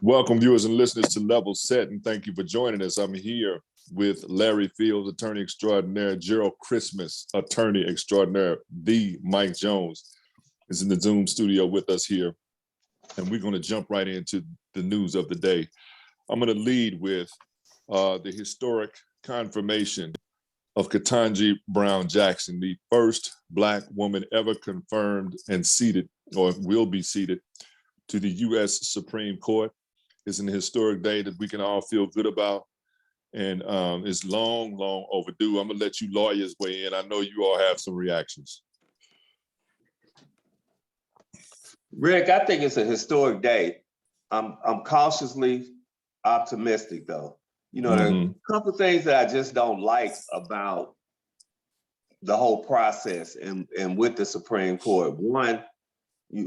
Welcome, viewers and listeners, to Level Set, and thank you for joining us. I'm here with Larry Fields, attorney extraordinaire, Gerald Christmas, attorney extraordinaire. The Mike Jones is in the Zoom studio with us here, and we're going to jump right into the news of the day. I'm going to lead with the historic confirmation of Ketanji Brown Jackson, the first Black woman ever confirmed and seated, or will be seated, to the U.S. Supreme Court. It's an historic day that we can all feel good about, and it's long, long overdue. I'm gonna let you lawyers weigh in. I know you all have some reactions. Rick, I think it's a historic day. I'm cautiously optimistic, though. You know, there are a couple of things that I just don't like about the whole process and with the Supreme Court. One,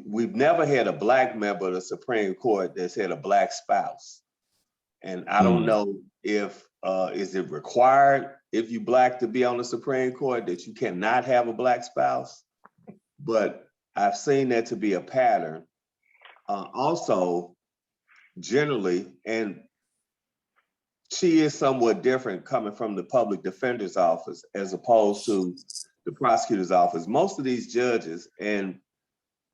we've never had a Black member of the Supreme Court that's had a Black spouse. And I don't know if, is it required if you Black to be on the Supreme Court that you cannot have a Black spouse? But I've seen that to be a pattern. Also, generally, and she is somewhat different coming from the public defender's office as opposed to the prosecutor's office. Most of these judges, and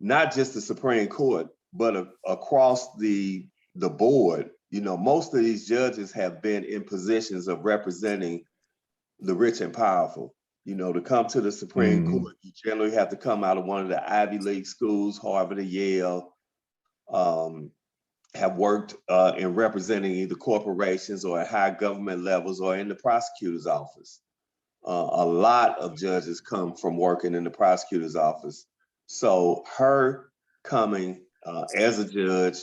not just the Supreme Court, but across the board, you know, most of these judges have been in positions of representing the rich and powerful. You know, to come to the Supreme Court, you generally have to come out of one of the Ivy League schools, Harvard or Yale, have worked in representing either corporations or at high government levels or in the prosecutor's office. A lot of judges come from working in the prosecutor's office. So her coming as a judge,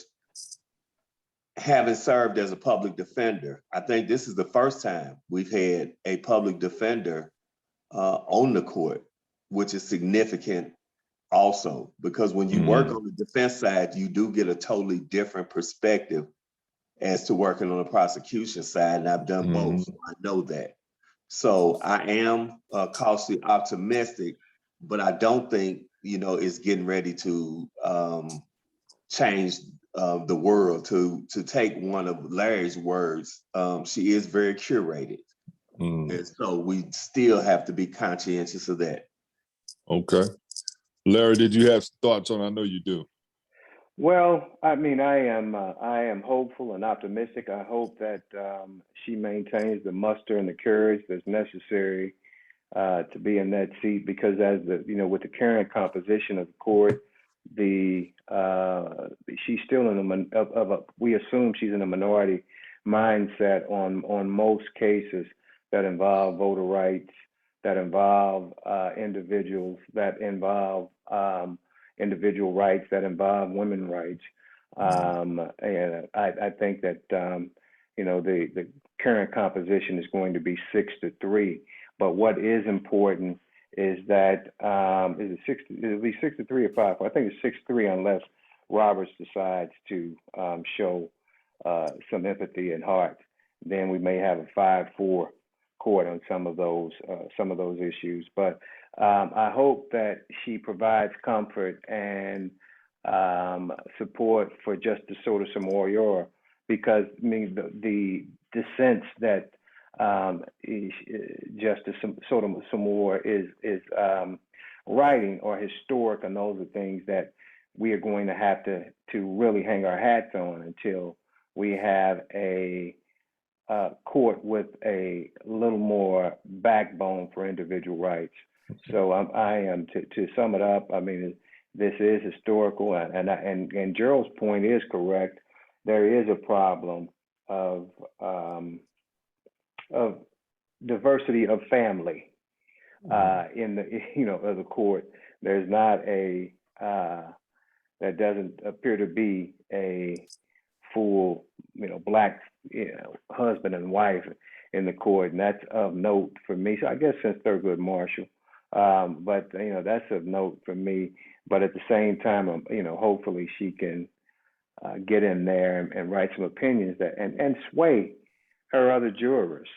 having served as a public defender, I think this is the first time we've had a public defender on the court, which is significant also, because when you work on the defense side, you do get a totally different perspective as to working on the prosecution side, and I've done both, so I know that. So I am cautiously optimistic, but I don't think, you know, it's getting ready to change the world. To take one of Larry's words, she is very curated. And so we still have to be conscientious of that. Okay. Larry, did you have thoughts on? I know you do. Well, I mean, I am hopeful and optimistic. I hope that she maintains the muster and the courage that's necessary to be in that seat, because as the, you know, with the current composition of the court, she's still in we assume she's in a minority mindset on most cases that involve voter rights, that involve individuals, that involve individual rights, that involve women's rights. And I think that, you know, the current composition is going to be 6-3. But what is important is that, it'll be 6-3 or 5-4. I think it's 6-3 unless Roberts decides to show some empathy and heart. Then we may have a 5-4 court on some of those issues. But I hope that she provides comfort and support for Justice Sotomayor, because I mean the dissents that Justice Sotomayor is writing are historic, and those are things that we are going to have to really hang our hats on until we have a court with a little more backbone for individual rights. So I am to sum it up. I mean, this is historical, and Gerald's point is correct. There is a problem of diversity of family in the, you know, of the court. There's not a that doesn't appear to be a full, you know, Black, you know, husband and wife in the court, and that's of note for me. So I guess since Thurgood Marshall, but you know, that's of note for me. But at the same time, you know, hopefully she can get in there and write some opinions that and sway her other jurists,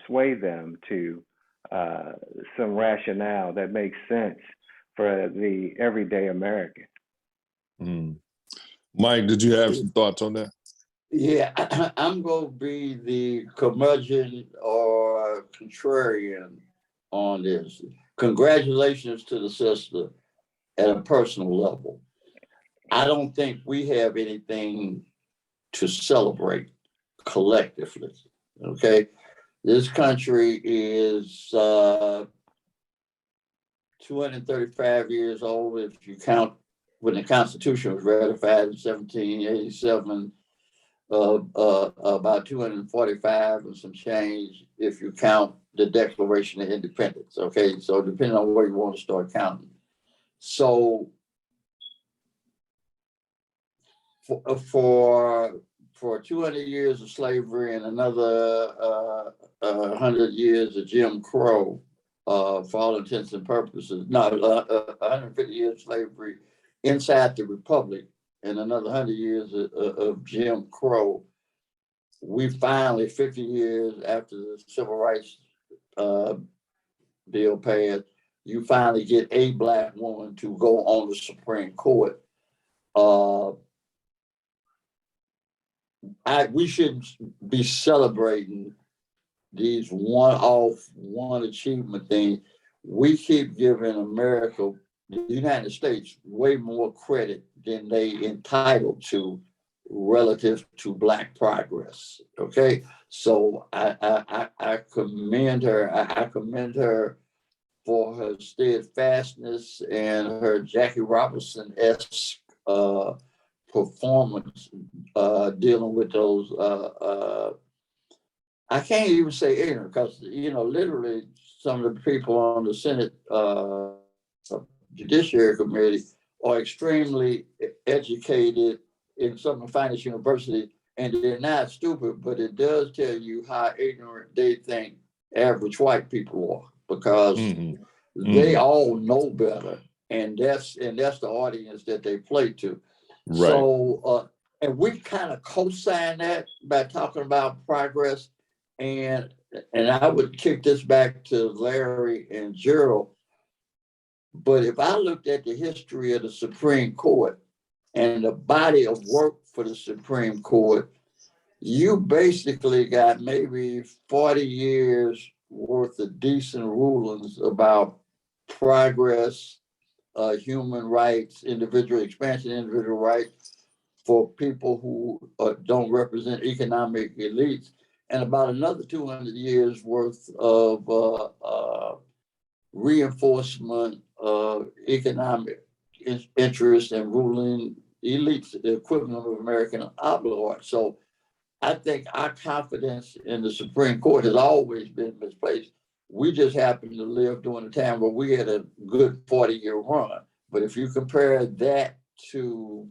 sway them to some rationale that makes sense for the everyday American. Mike, did you have some thoughts on that? Yeah, I'm going to be the curmudgeon or contrarian on this. Congratulations to the sister at a personal level. I don't think we have anything to celebrate collectively. Okay. This country is 235 years old if you count when the Constitution was ratified in 1787. About 245 and some change if you count the Declaration of Independence. Okay, so depending on where you want to start counting. So for 200 years of slavery and another 100 years of Jim Crow, for all intents and purposes, 150 years of slavery inside the Republic and another 100 years of Jim Crow, we finally, 50 years after the Civil Rights bill passed, you finally get a Black woman to go on the Supreme Court. We shouldn't be celebrating these one-off, one achievement things. We keep giving America, the United States, way more credit than they entitled to relative to Black progress. Okay, so I commend her. I commend her for her steadfastness and her Jackie Robinson-esque performance dealing with those. I can't even say ignorant because literally some of the people on the Senate Judiciary Committee are extremely educated in some of the finest universities, and they're not stupid, but it does tell you how ignorant they think average white people are, because they all know better, and that's the audience that they play to. Right. So, and we kind of co-sign that by talking about progress, and I would kick this back to Larry and Gerald. But if I looked at the history of the Supreme Court and the body of work for the Supreme Court, you basically got maybe 40 years worth of decent rulings about progress, human rights, individual expansion, individual rights for people who don't represent economic elites, and about another 200 years worth of reinforcement of economic interest and ruling elites, the equivalent of American obligors. So I think our confidence in the Supreme Court has always been misplaced. We just happen to live during a time where we had a good 40-year run. But if you compare that to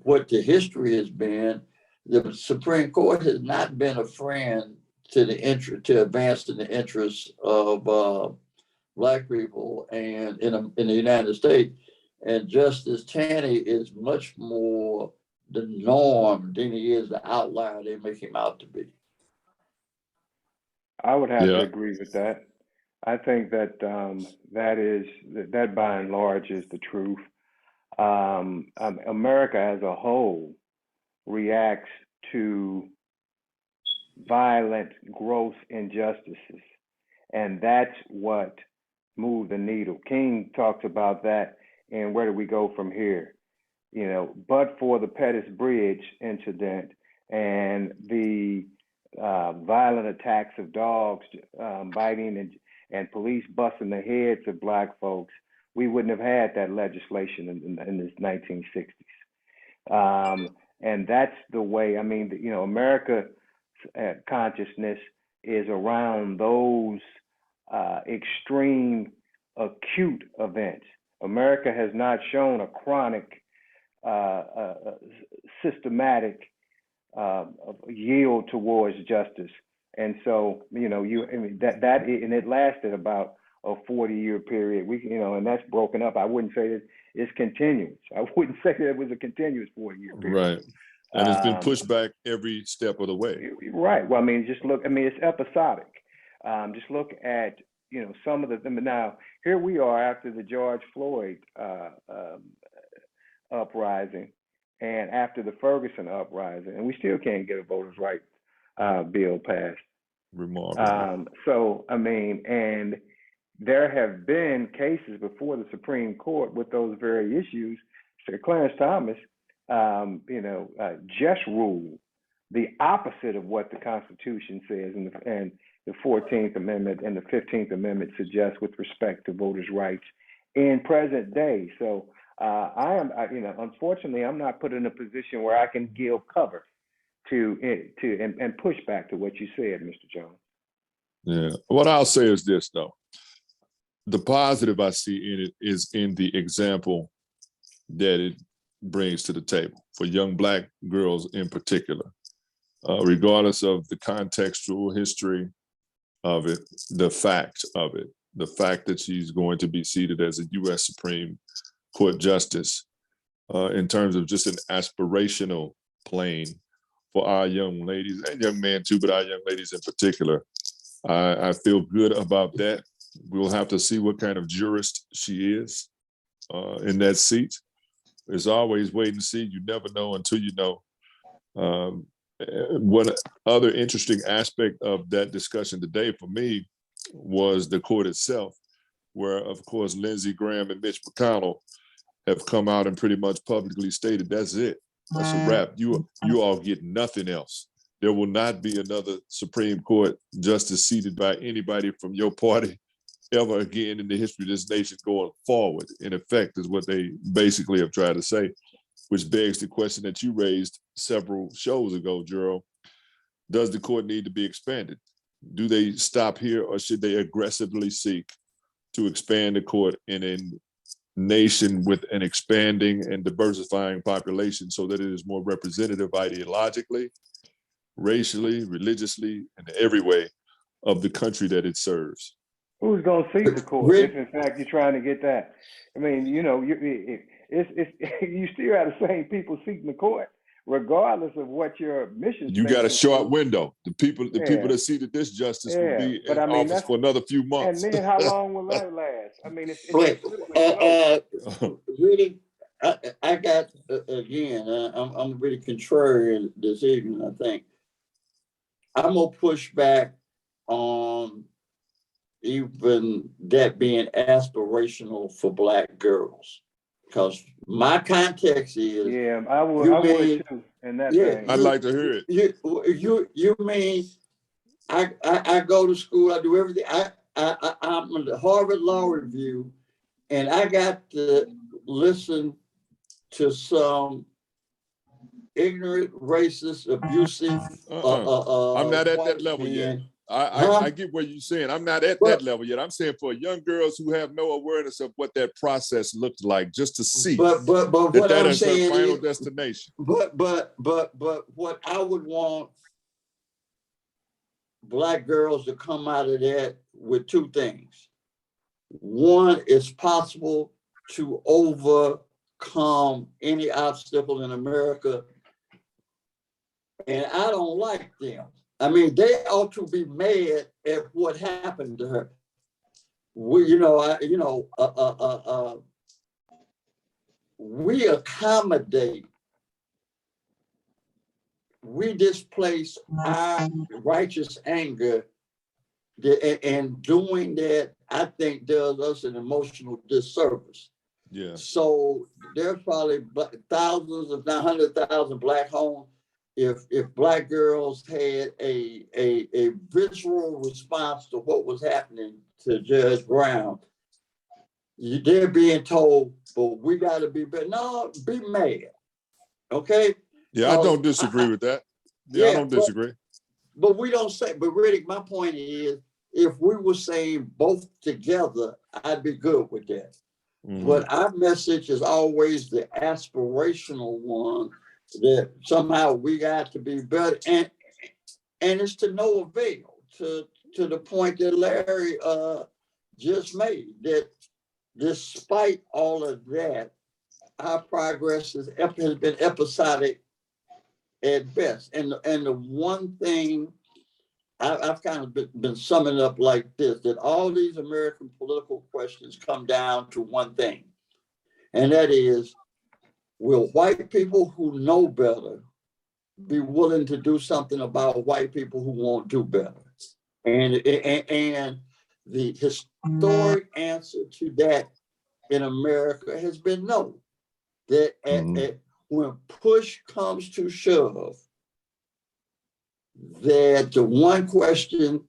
what the history has been, the Supreme Court has not been a friend to advancing the interests of Black people and in the United States. And Justice Taney is much more the norm than he is the outlier they make him out to be. I would have to agree with that. I think that that by and large is the truth. America as a whole reacts to violent, gross injustices, and that's what moved the needle. King talks about that, and where do we go from here? But for the Pettus Bridge incident and the violent attacks of dogs biting and police busting the heads of Black folks, we wouldn't have had that legislation in the 1960s. And that's the way, America's consciousness is around those extreme acute events. America has not shown a chronic, systematic yield towards justice. And so, and it lasted about a 40-year period. And that's broken up. I wouldn't say that it's continuous. I wouldn't say that it was a continuous 40-year period. Right. And it's been pushed back every step of the way. Right. Well, just look, it's episodic. Just look at, some of them. Now, here we are after the George Floyd uprising and after the Ferguson uprising, and we still can't get a voters' rights bill passed. Remarkable. So, I mean, and there have been cases before the Supreme Court with those very issues. Sir Clarence Thomas, just ruled the opposite of what the Constitution says, and the 14th Amendment and the 15th Amendment suggest with respect to voters' rights in present day. So unfortunately, I'm not put in a position where I can give cover and push back to what you said, Mr. Jones. Yeah. What I'll say is this, though. The positive I see in it is in the example that it brings to the table for young Black girls in particular, regardless of the contextual history of it, the fact of it, the fact that she's going to be seated as a U.S. Supreme Court Justice, in terms of just an aspirational plane for our young ladies and young men too, but our young ladies in particular. I feel good about that. We'll have to see what kind of jurist she is in that seat. There's always wait and see. You never know until you know. One other interesting aspect of that discussion today for me was the court itself, where, of course, Lindsey Graham and Mitch McConnell have come out and pretty much publicly stated, that's it. That's a wrap. You all get nothing else. There will not be another Supreme Court justice seated by anybody from your party ever again in the history of this nation going forward, in effect, is what they basically have tried to say, which begs the question that you raised several shows ago, Gerald. Does the court need to be expanded? Do they stop here, or should they aggressively seek to expand the court in a nation with an expanding and diversifying population so that it is more representative ideologically, racially, religiously, in every way of the country that it serves? Who's going to seat the court if, in fact, you're trying to get that? I mean, you still have the same people seating the court, regardless of what your mission. You got a short window. The people that seated this justice will be in office for another few months. And then how long will that last? I mean, really, I got again. I'm really contrary this evening. I think I'm gonna push back on even that being aspirational for Black girls, because my context is I would too. And that thing. I'd like to hear it. You mean I go to school, I do everything. I'm in the Harvard Law Review, and I got to listen to some ignorant, racist, abusive. I'm not at that level yet. I get what you're saying. I'm not at that level yet. I'm saying for young girls who have no awareness of what that process looked like, just to see but what that I'm is her saying final is, destination. But what I would want Black girls to come out of that with two things. One, it's possible to overcome any obstacle in America, and I don't like them. I mean, they ought to be mad at what happened to her. We accommodate, we displace our righteous anger, and doing that, I think, does us an emotional disservice. Yeah. So there's probably thousands, if not 100,000 Black homes. If Black girls had a visceral response to what was happening to Judge Brown, they're being told, but we got to be better. No, be mad. Okay? Yeah, I don't disagree with that. Yeah, I don't disagree. But we don't say, but really, my point is, if we were saying both together, I'd be good with that. Mm-hmm. But our message is always the aspirational one, that somehow we got to be better, and it's to no avail, to the point that Larry just made, that despite all of that, our progress has been episodic at best. And the one thing I've kind of been summing up like this, that all these American political questions come down to one thing, and that is, will white people who know better be willing to do something about white people who won't do better? And the historic answer to that in America has been no. That when push comes to shove, that the one question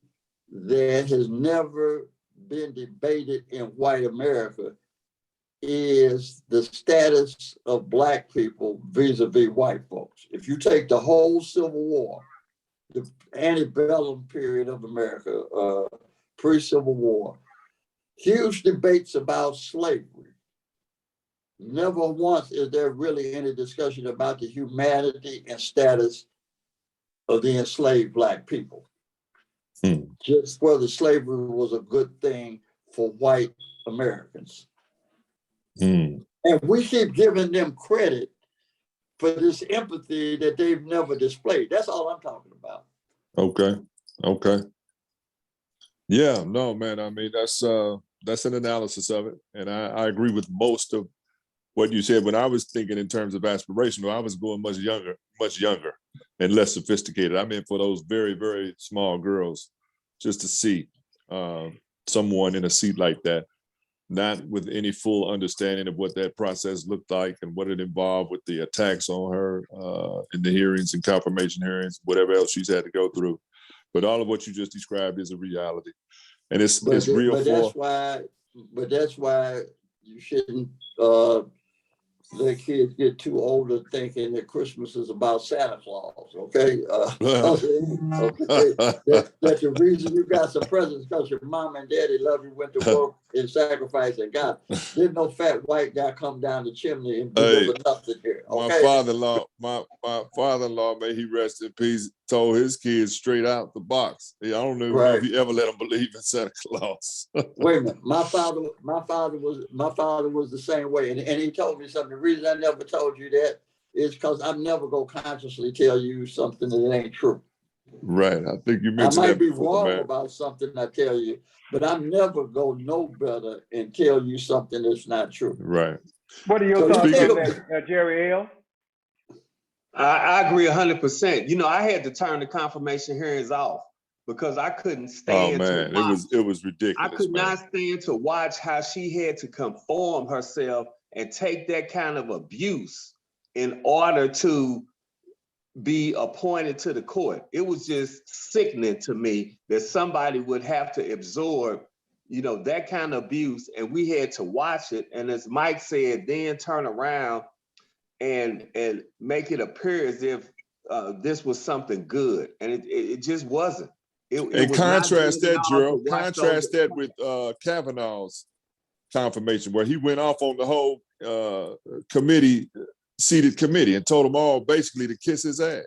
that has never been debated in white America is the status of Black people vis-a-vis white folks. If you take the whole Civil War, the antebellum period of America, pre-Civil War, huge debates about slavery. Never once is there really any discussion about the humanity and status of the enslaved Black people. Just whether slavery was a good thing for white Americans. And we keep giving them credit for this empathy that they've never displayed. That's all I'm talking about. Okay. Yeah, no, man. I mean, that's an analysis of it. And I agree with most of what you said. When I was thinking in terms of aspirational, I was going much younger and less sophisticated. I mean, for those very, very small girls, just to see someone in a seat like that, not with any full understanding of what that process looked like and what it involved with the attacks on her in the hearings and confirmation hearings, whatever else she's had to go through. But all of what you just described is a reality. And it's real. But that's why you shouldn't let kids get too older thinking that Christmas is about Santa Claus, okay? That the reason you got some presents because your mom and daddy love you, went to work and sacrificed and got. Didn't no fat white guy come down the chimney and deliver nothing here, okay? My father-in-law, may he rest in peace, told his kids straight out the box. I don't know if he ever let them believe in Santa Claus. Wait a minute, my father was the same way, and he told me something. The reason I never told you that is because I'm never gonna consciously tell you something that ain't true. Right, I think you mentioned I might that be before, wrong about something I tell you, but I'm never gonna know better and tell you something that's not true. Right. What are your thoughts on that, Jerry L? I agree 100%. You know, I had to turn the confirmation hearings off because I couldn't stand to watch. It was ridiculous. I could not stand to watch how she had to conform herself and take that kind of abuse in order to be appointed to the court. It was just sickening to me that somebody would have to absorb, you know, that kind of abuse, and we had to watch it. And as Mike said, then turn around and make it appear as if this was something good, and it just wasn't. And contrast that, Gerald. Contrast that with Kavanaugh's confirmation, where he went off on the whole seated committee and told them all basically to kiss his ass.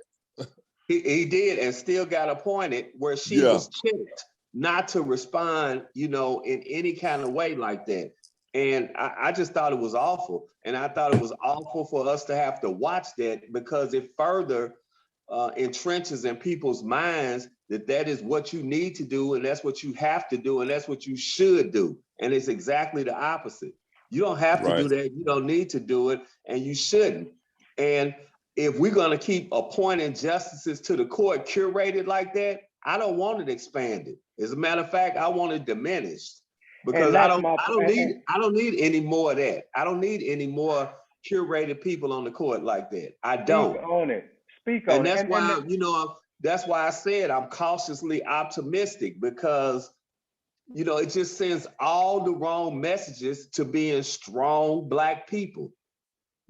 He did, and still got appointed, where she was checked not to respond, you know, in any kind of way like that. And I just thought it was awful. And I thought it was awful for us to have to watch that, because it further entrenches in people's minds that is what you need to do, and that's what you have to do, and that's what you should do. And it's exactly the opposite. You don't have to do that. You don't need to do it, and you shouldn't. And if we're going to keep appointing justices to the court curated like that, I don't want it expanded. As a matter of fact, I want it diminished, because I don't need any more of that. I don't need any more curated people on the court like that. I don't. Speak on it. Speak on it. And that's why, you know, that's why I said I'm cautiously optimistic, because, you know, it just sends all the wrong messages to being strong Black people.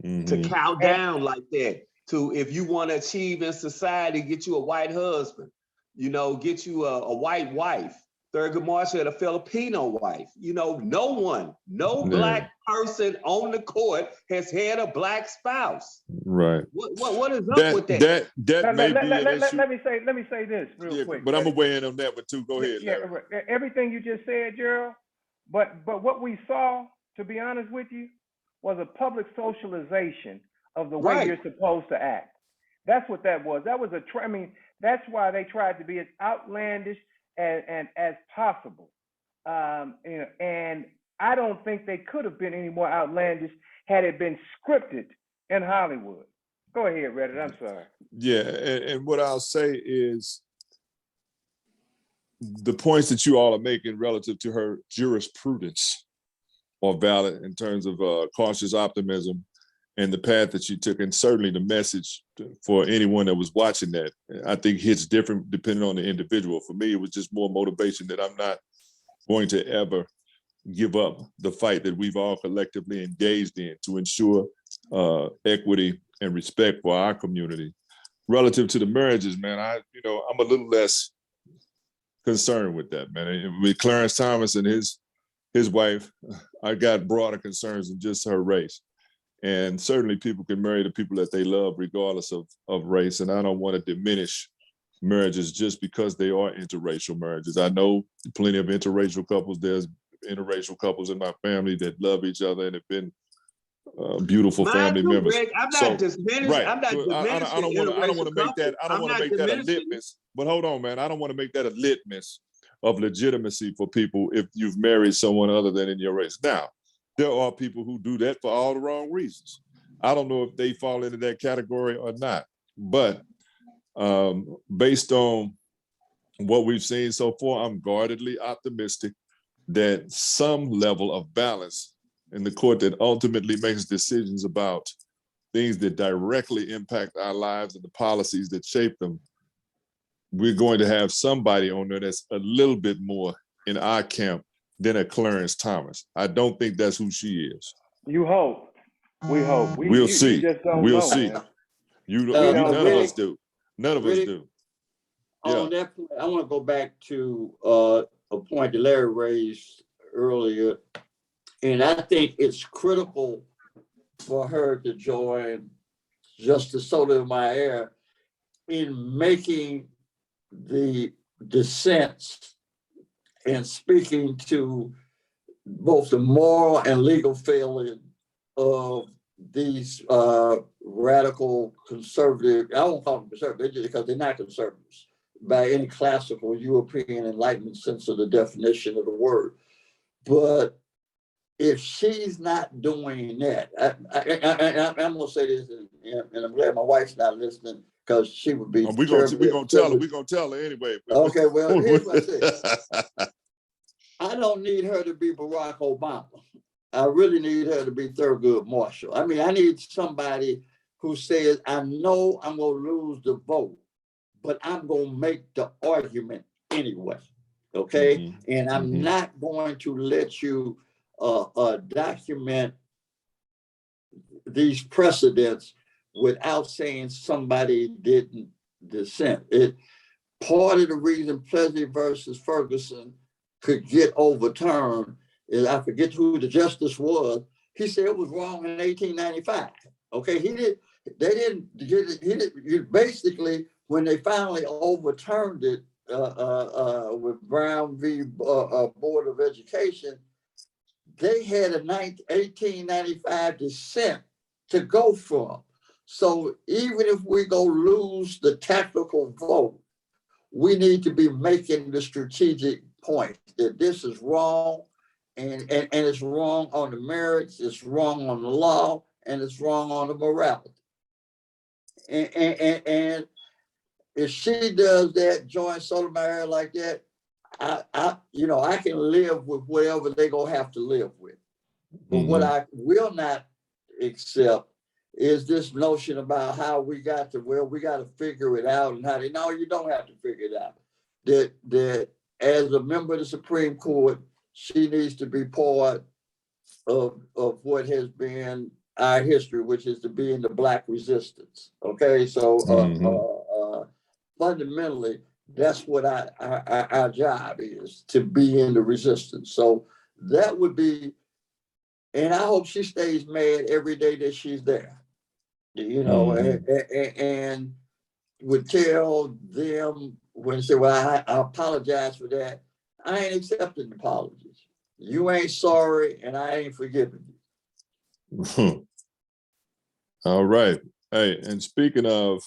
To cow down like that, to, if you want to achieve in society, get you a white husband, you know, get you a white wife. Thurgood Marshall had a Filipino wife. You know, no Black person on the court has had a Black spouse. Right. What is up with that? That may be an issue. Let me say this real quick. But I'm gonna weigh in on that one too. Go ahead, Larry. Everything you just said, Gerald. But what we saw, to be honest with you, was a public socialization of the way you're supposed to act. That's what that was. That was That's why they tried to be as outlandish and as possible. And I don't think they could have been any more outlandish had it been scripted in Hollywood. Go ahead, Reddit. I'm sorry. Yeah, and what I'll say is the points that you all are making relative to her jurisprudence are valid in terms of cautious optimism and the path that she took, and certainly the message for anyone that was watching that, I think hits different depending on the individual. For me, it was just more motivation that I'm not going to ever give up the fight that we've all collectively engaged in to ensure equity and respect for our community. Relative to the marriages, man, I'm a little less concerned with that, man. With Clarence Thomas and his wife, I got broader concerns than just her race. And certainly people can marry the people that they love regardless of race. And I don't want to diminish marriages just because they are interracial marriages. I know plenty of interracial couples. There's interracial couples in my family that love each other and have been beautiful family members. Rick. I'm not diminishing. Right. I'm not diminishing. I don't want to make that. I don't want to make that a litmus. But hold on, man. I don't want to make that a litmus of legitimacy for people if you've married someone other than in your race. Now, there are people who do that for all the wrong reasons. I don't know if they fall into that category or not. But based on what we've seen so far, I'm guardedly optimistic that some level of balance in the court that ultimately makes decisions about things that directly impact our lives and the policies that shape them, we're going to have somebody on there that's a little bit more in our camp than a Clarence Thomas. I don't think that's who she is. You hope. We hope. We'll see. You just don't we'll know, see. Man. None of us do. None of us do. On that point, I want to go back to a point that Larry raised earlier. And I think it's critical for her to join Justice Sotomayor in making the dissents and speaking to both the moral and legal failing of these radical conservative, I won't call them conservative because they're not conservatives by any classical European Enlightenment sense of the definition of the word. But if she's not doing that, I'm going to say this, and I'm glad my wife's not listening because she would be. We're going to tell her. We're going to tell her anyway. Okay, well, here's what I say. I don't need her to be Barack Obama. I really need her to be Thurgood Marshall. I mean, I need somebody who says, I know I'm going to lose the vote, but I'm going to make the argument anyway. Okay? Mm-hmm. And I'm not going to let you document these precedents without saying somebody didn't dissent. Part of the reason Plessy versus Ferguson could get overturned is, I forget who the justice was. He said it was wrong in 1895. Okay, basically, when they finally overturned it with Brown v. Board of Education, they had a 1895 dissent to go from. So even if we go lose the tactical vote, we need to be making the strategic point that this is wrong, and it's wrong on the merits, it's wrong on the law, and it's wrong on the morality. And if she does that, join Sotomayor like that, I can live with whatever they're gonna have to live with. But what I will not accept is this notion about how we got to where we got to figure it out, and how no, you don't have to figure it out. That as a member of the Supreme Court, she needs to be part of what has been our history, which is to be in the Black resistance. Okay, so fundamentally, that's what our job is, to be in the resistance. So that would be, and I hope she stays mad every day that she's there, and would tell them when they say, well, I apologize for that. I ain't accepting apologies. You ain't sorry, and I ain't forgiving you. All right. Hey, and speaking of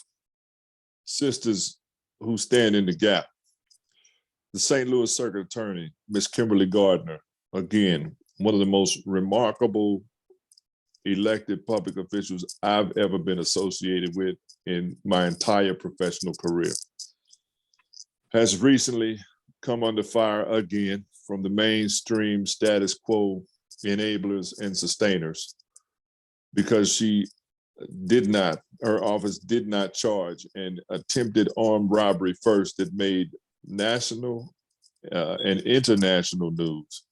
sisters who stand in the gap. The St. Louis Circuit Attorney, Ms. Kimberly Gardner, again, one of the most remarkable elected public officials I've ever been associated with in my entire professional career, has recently come under fire again from the mainstream status quo enablers and sustainers because her office did not charge an attempted armed robbery first that made national and international news,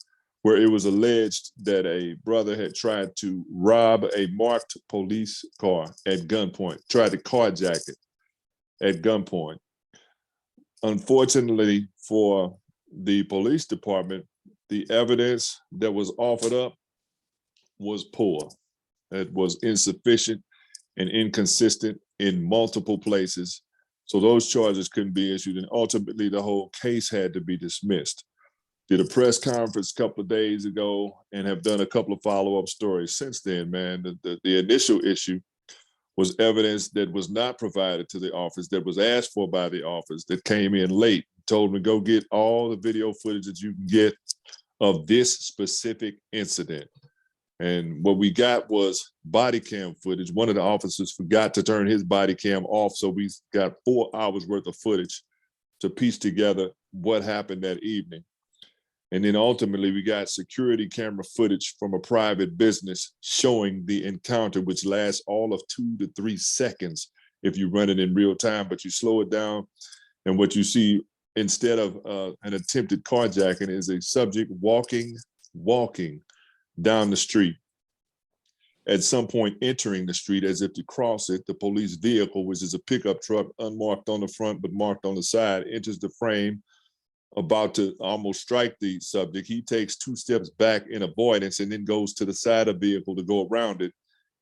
where it was alleged that a brother had tried to rob a marked police car at gunpoint, tried to carjack it at gunpoint. Unfortunately for the police department, the evidence that was offered up was poor. It was insufficient and inconsistent in multiple places. So those charges couldn't be issued, and ultimately the whole case had to be dismissed. Did a press conference a couple of days ago and have done a couple of follow-up stories since then, man. The initial issue was evidence that was not provided to the office, that was asked for by the office, that came in late, told me go get all the video footage that you can get of this specific incident. And what we got was body cam footage. One of the officers forgot to turn his body cam off, so we got 4 hours worth of footage to piece together what happened that evening. And then ultimately we got security camera footage from a private business showing the encounter, which lasts all of 2 to 3 seconds if you run it in real time, but you slow it down. And what you see instead of an attempted carjacking is a subject walking down the street. At some point entering the street as if to cross it, the police vehicle, which is a pickup truck, unmarked on the front but marked on the side, enters the frame, about to almost strike the subject. He takes 2 steps back in avoidance and then goes to the side of the vehicle to go around it,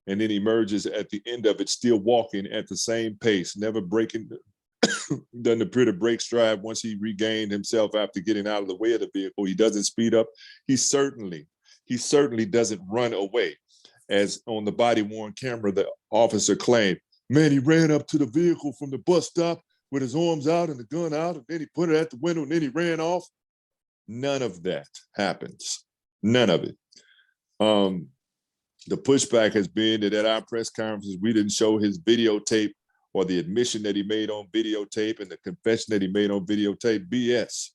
and then emerges at the end of it, still walking at the same pace, never breaking, doesn't appear to break stride once he regained himself after getting out of the way of the vehicle. He doesn't speed up. He certainly doesn't run away. As on the body-worn camera, the officer claimed, man, he ran up to the vehicle from the bus stop with his arms out and the gun out, and then he put it at the window and then he ran off. None of that happens. None of it. The pushback has been that at our press conferences, we didn't show his videotape or the admission that he made on videotape and the confession that he made on videotape. BS.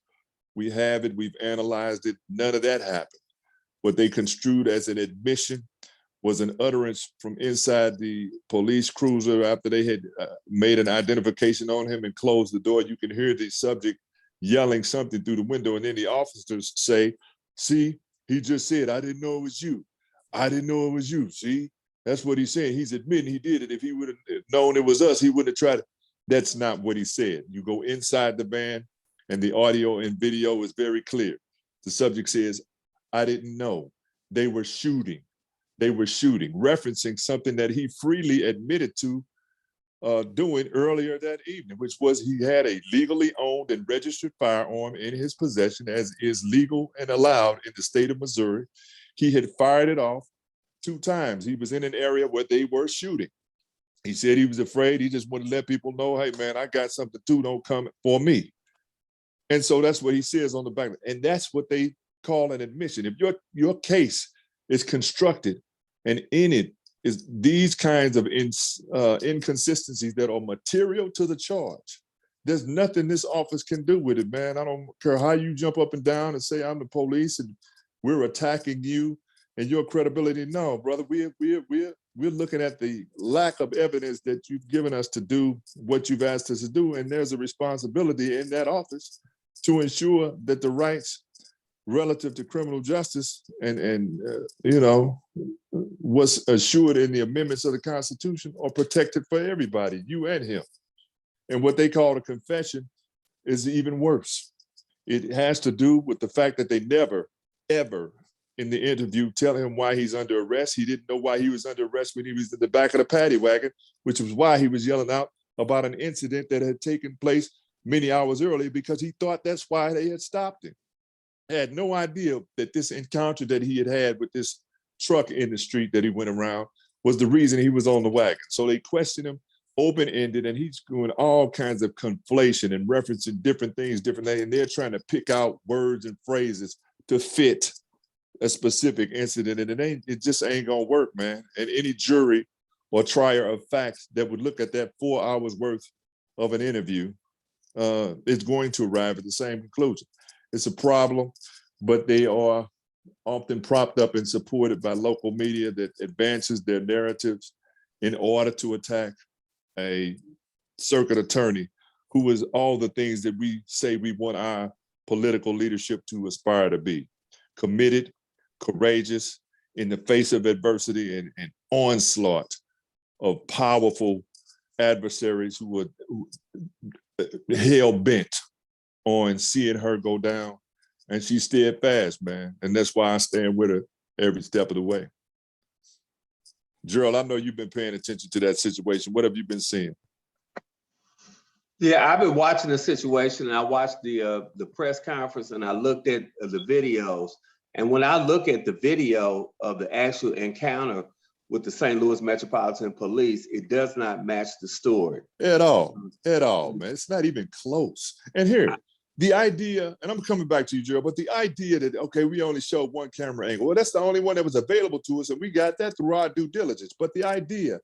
We have it, we've analyzed it, none of that happened. What they construed as an admission was an utterance from inside the police cruiser after they had made an identification on him and closed the door. You can hear the subject yelling something through the window, and then the officers say, see, he just said, I didn't know it was you. I didn't know it was you, see? That's what he's saying. He's admitting he did it. If he would have known it was us, he wouldn't have tried it. That's not what he said. You go inside the van and the audio and video is very clear. The subject says, I didn't know. They were shooting. They were shooting, referencing something that he freely admitted to doing earlier that evening, which was he had a legally owned and registered firearm in his possession, as is legal and allowed in the state of Missouri. He had fired it off 2 times. He was in an area where they were shooting. He said he was afraid. He just wanted to let people know, hey, man, I got something too, don't come for me. And so that's what he says on the back. And that's what they call an admission. If your case is constructed and in it is these kinds of inconsistencies that are material to the charge, there's nothing this office can do with it, man. I don't care how you jump up and down and say I'm the police and we're attacking you and your credibility. No, brother, we're looking at the lack of evidence that you've given us to do what you've asked us to do, and there's a responsibility in that office to ensure that the rights relative to criminal justice and what's assured in the amendments of the Constitution are protected for everybody, you and him. And what they call a confession is even worse. It has to do with the fact that they never, ever in the interview tell him why he's under arrest. He didn't know why he was under arrest when he was in the back of the paddy wagon, which was why he was yelling out about an incident that had taken place many hours earlier, because he thought that's why they had stopped him. Had no idea that this encounter that he had with this truck in the street that he went around was the reason he was on the wagon. So they questioned him open-ended, and he's doing all kinds of conflation and referencing different things, and they're trying to pick out words and phrases to fit a specific incident, and it just ain't gonna work, man. And any jury or trier of facts that would look at that 4 hours worth of an interview is going to arrive at the same conclusion. It's a problem, but they are often propped up and supported by local media that advances their narratives in order to attack a circuit attorney who is all the things that we say we want our political leadership to aspire to be: committed, courageous, in the face of adversity and onslaught of powerful adversaries who are hell-bent on seeing her go down. And she steadfast, man. And that's why I stand with her every step of the way. Gerald, I know you've been paying attention to that situation. What have you been seeing? Yeah, I've been watching the situation, and I watched the press conference, and I looked at the videos. And when I look at the video of the actual encounter with the St. Louis Metropolitan Police, it does not match the story. At all, man. It's not even close. And here, the idea, and I'm coming back to you, Gerald, but the idea that, okay, we only showed one camera angle. Well, that's the only one that was available to us, and we got that through our due diligence. But the idea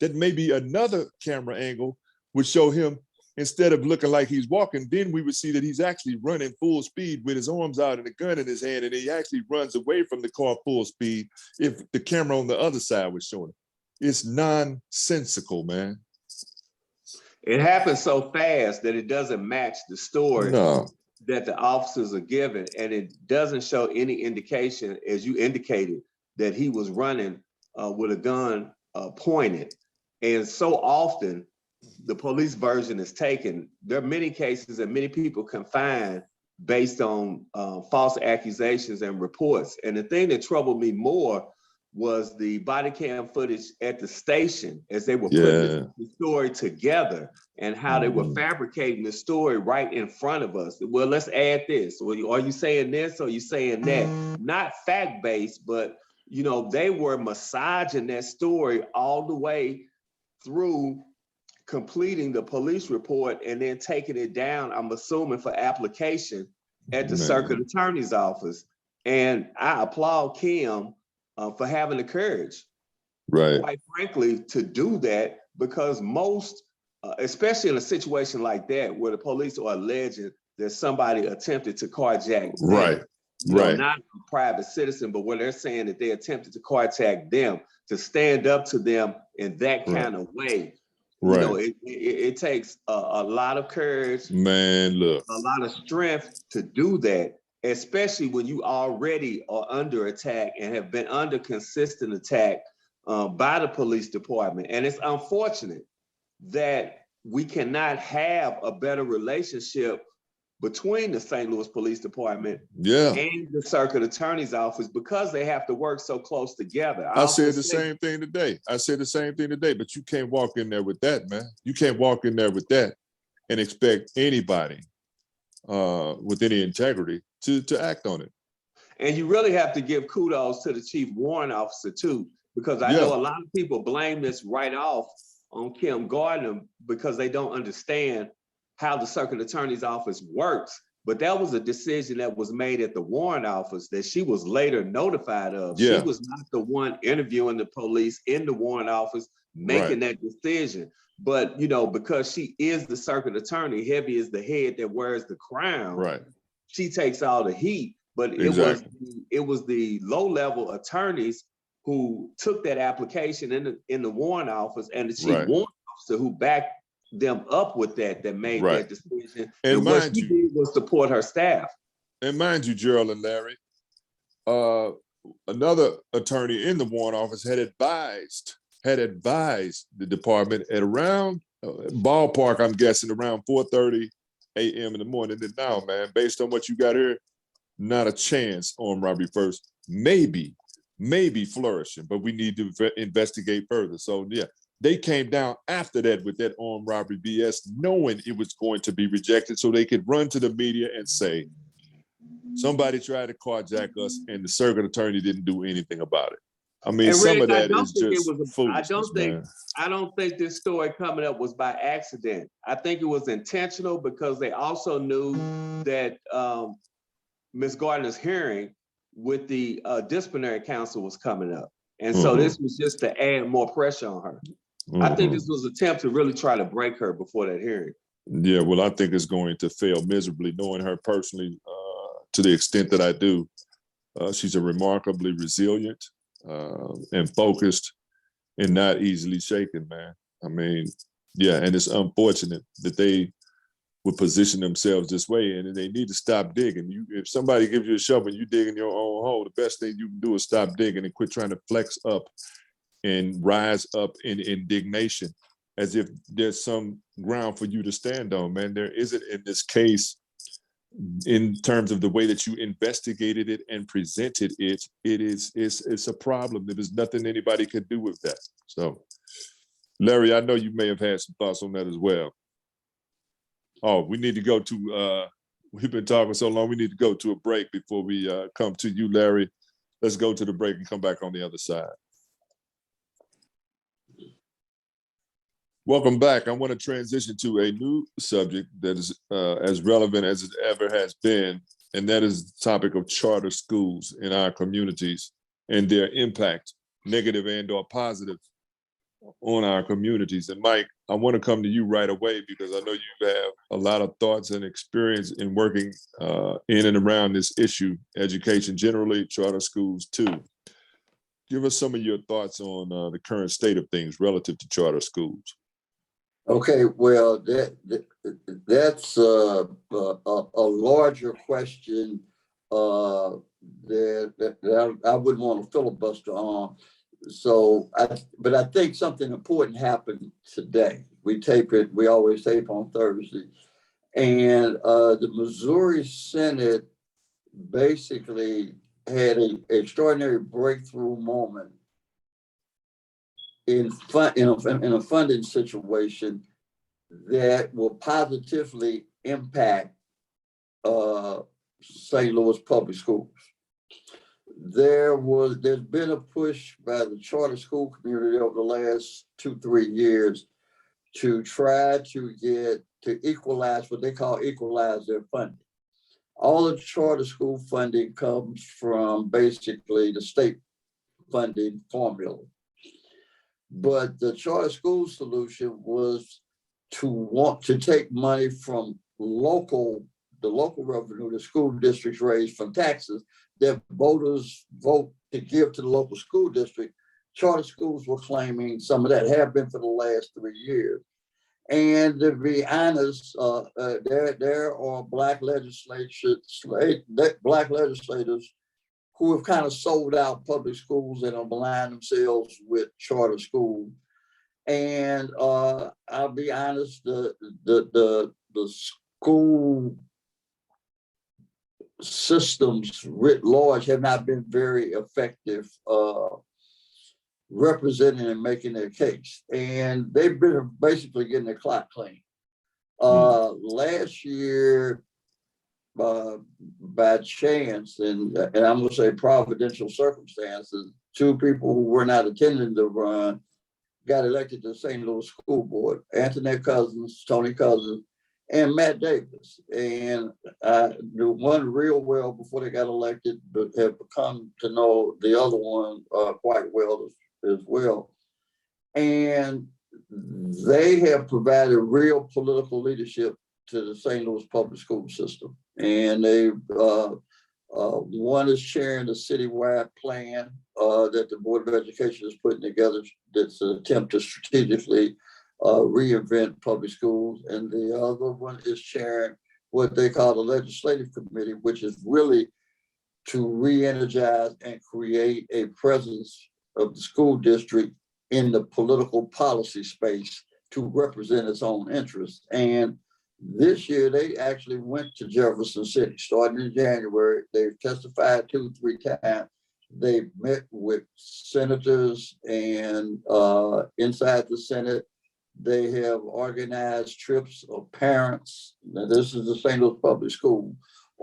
that maybe another camera angle would show him, instead of looking like he's walking, then we would see that he's actually running full speed with his arms out and a gun in his hand, and he actually runs away from the car full speed if the camera on the other side was showing it. It's nonsensical, man. It happens so fast that it doesn't match the story that the officers are given, and it doesn't show any indication, as you indicated, that he was running with a gun pointed. And so often, the police version is taken. There are many cases that many people confined based on false accusations and reports. And the thing that troubled me more was the body cam footage at the station as they were putting the story together, and how they were fabricating the story right in front of us. Well, let's add this. Well, are you saying this or are you saying that? Not fact-based, but they were massaging that story all the way through completing the police report and then taking it down, I'm assuming, for application at the circuit attorney's office. And I applaud Kim for having the courage, quite frankly, to do that, because most, especially in a situation like that, where the police are alleging that somebody attempted to carjack them, not a private citizen, but where they're saying that they attempted to carjack them, to stand up to them in that kind of way. It takes a lot of courage, man. Look, a lot of strength to do that, especially when you already are under attack and have been under consistent attack by the police department. And it's unfortunate that we cannot have a better relationship between the St. Louis Police Department and the circuit attorney's office, because they have to work so close together. I said the same thing today. But you can't walk in there with that, man. You can't walk in there with that and expect anybody with any integrity to act on it. And you really have to give kudos to the chief warrant officer too, because I know a lot of people blame this right off on Kim Gardner because they don't understand how the circuit attorney's office works. But that was a decision that was made at the warrant office that she was later notified of. She was not the one interviewing the police in the warrant office, making that decision. But, because she is the circuit attorney, heavy is the head that wears the crown, she takes all the heat. But it was the low-level attorneys who took that application in the warrant office, and the chief warrant officer who backed them up with that made that decision. And what she did was support her staff. And mind you, Gerald and Larry, another attorney in the warrant office had advised the department at around ballpark, I'm guessing around 4:30 a.m. in the morning, that now, man, based on what you got here, not a chance on robbery first, maybe flourishing, but we need to investigate further. So they came down after that with that armed robbery BS, knowing it was going to be rejected, so they could run to the media and say, somebody tried to carjack us and the circuit attorney didn't do anything about it. I mean, And some Rick, of that is just foolishness, man. I don't think this story coming up was by accident. I think it was intentional because they also knew that Ms. Gardner's hearing with the disciplinary council was coming up. And so this was just to add more pressure on her. I think this was an attempt to really try to break her before that hearing. Yeah, well, I think it's going to fail miserably, knowing her personally to the extent that I do. She's a remarkably resilient and focused and not easily shaken, man. I mean, yeah, and it's unfortunate that they would position themselves this way, and they need to stop digging. If somebody gives you a shovel, you dig in your own hole. The best thing you can do is stop digging and quit trying to flex up and rise up in indignation as if there's some ground for you to stand on, man. There isn't in this case. In terms of the way that you investigated it and presented it, it's a problem. There's nothing anybody could do with that. So, Larry, I know you may have had some thoughts on that as well. Oh, we need to go to, we've been talking so long, we need to go to a break before we come to you, Larry. Let's go to the break and come back on the other side. Welcome back. I want to transition to a new subject that is as relevant as it ever has been, and that is the topic of charter schools in our communities and their impact, negative and or positive, on our communities. And Mike, I want to come to you right away because I know you have a lot of thoughts and experience in working in and around this issue, education generally, charter schools too. Give us some of your thoughts on the current state of things relative to charter schools. Okay, well, that's a larger question that I wouldn't want to filibuster on. So, but I think something important happened today. We always tape on Thursday. And the Missouri Senate basically had an extraordinary breakthrough moment in a funding situation that will positively impact St. Louis public schools. There's been a push by the charter school community over the last 2-3 years to try to equalize what they call equalize their funding. All the charter school funding comes from basically the state funding formula. But the charter school solution was to want to take money from the local revenue the school districts raise from taxes that voters vote to give to the local school district. Charter schools were claiming some of that, have been for the last 3 years. And to be honest, there are black legislators who have kind of sold out public schools and have aligned themselves with charter schools. And I'll be honest, the school systems writ large have not been very effective representing and making their case. And they've been basically getting their clock clean. Last year, by chance, and I'm going to say providential circumstances, 2 people who were not attending the run got elected to the St. Louis School Board: Antoinette Cousins, Tony Cousins, and Matt Davis. And I knew one real well before they got elected, but have become to know the other one quite well as well. And they have provided real political leadership to the St. Louis public school system. And they, one is chairing the citywide plan that the Board of Education is putting together that's an attempt to strategically reinvent public schools. And the other one is chairing what they call the legislative committee, which is really to re-energize and create a presence of the school district in the political policy space to represent its own interests. And this year, they actually went to Jefferson City, starting in January. They've testified 2-3 times. They've met with senators and inside the Senate, they have organized trips of parents. Now, this is the St. Louis Public School,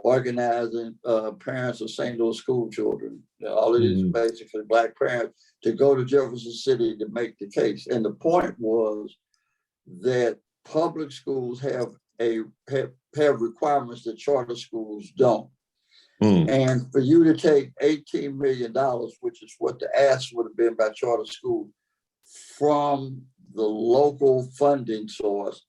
organizing parents of St. Louis school children, all of these basically Black parents, to go to Jefferson City to make the case. And the point was that public schools have requirements that charter schools don't. And for you to take $18 million, which is what the ask would have been by charter school, from the local funding source,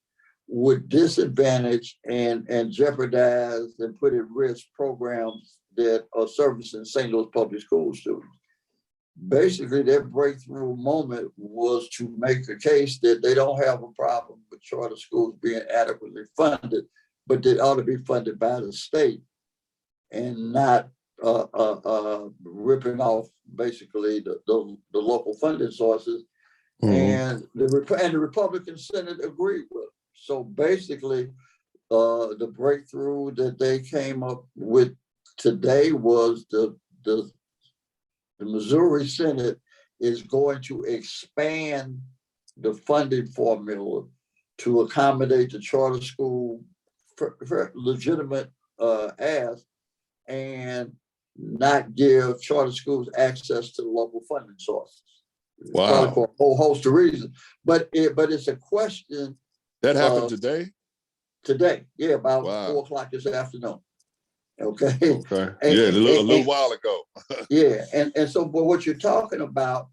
would disadvantage and jeopardize and put at risk programs that are servicing St. Louis public school students. Basically, their breakthrough moment was to make a case that they don't have a problem with charter schools being adequately funded, but they ought to be funded by the state and not ripping off basically the local funding sources. And the Republican Senate agreed with it. So basically, the breakthrough that they came up with today was the Missouri Senate is going to expand the funding formula to accommodate the charter school for legitimate ask, and not give charter schools access to the local funding sources. Wow. Probably for a whole host of reasons. But it's a question. That happened today? Today, yeah, about 4 o'clock this afternoon. Okay. Okay. A little while ago. Yeah, and so, but what you're talking about,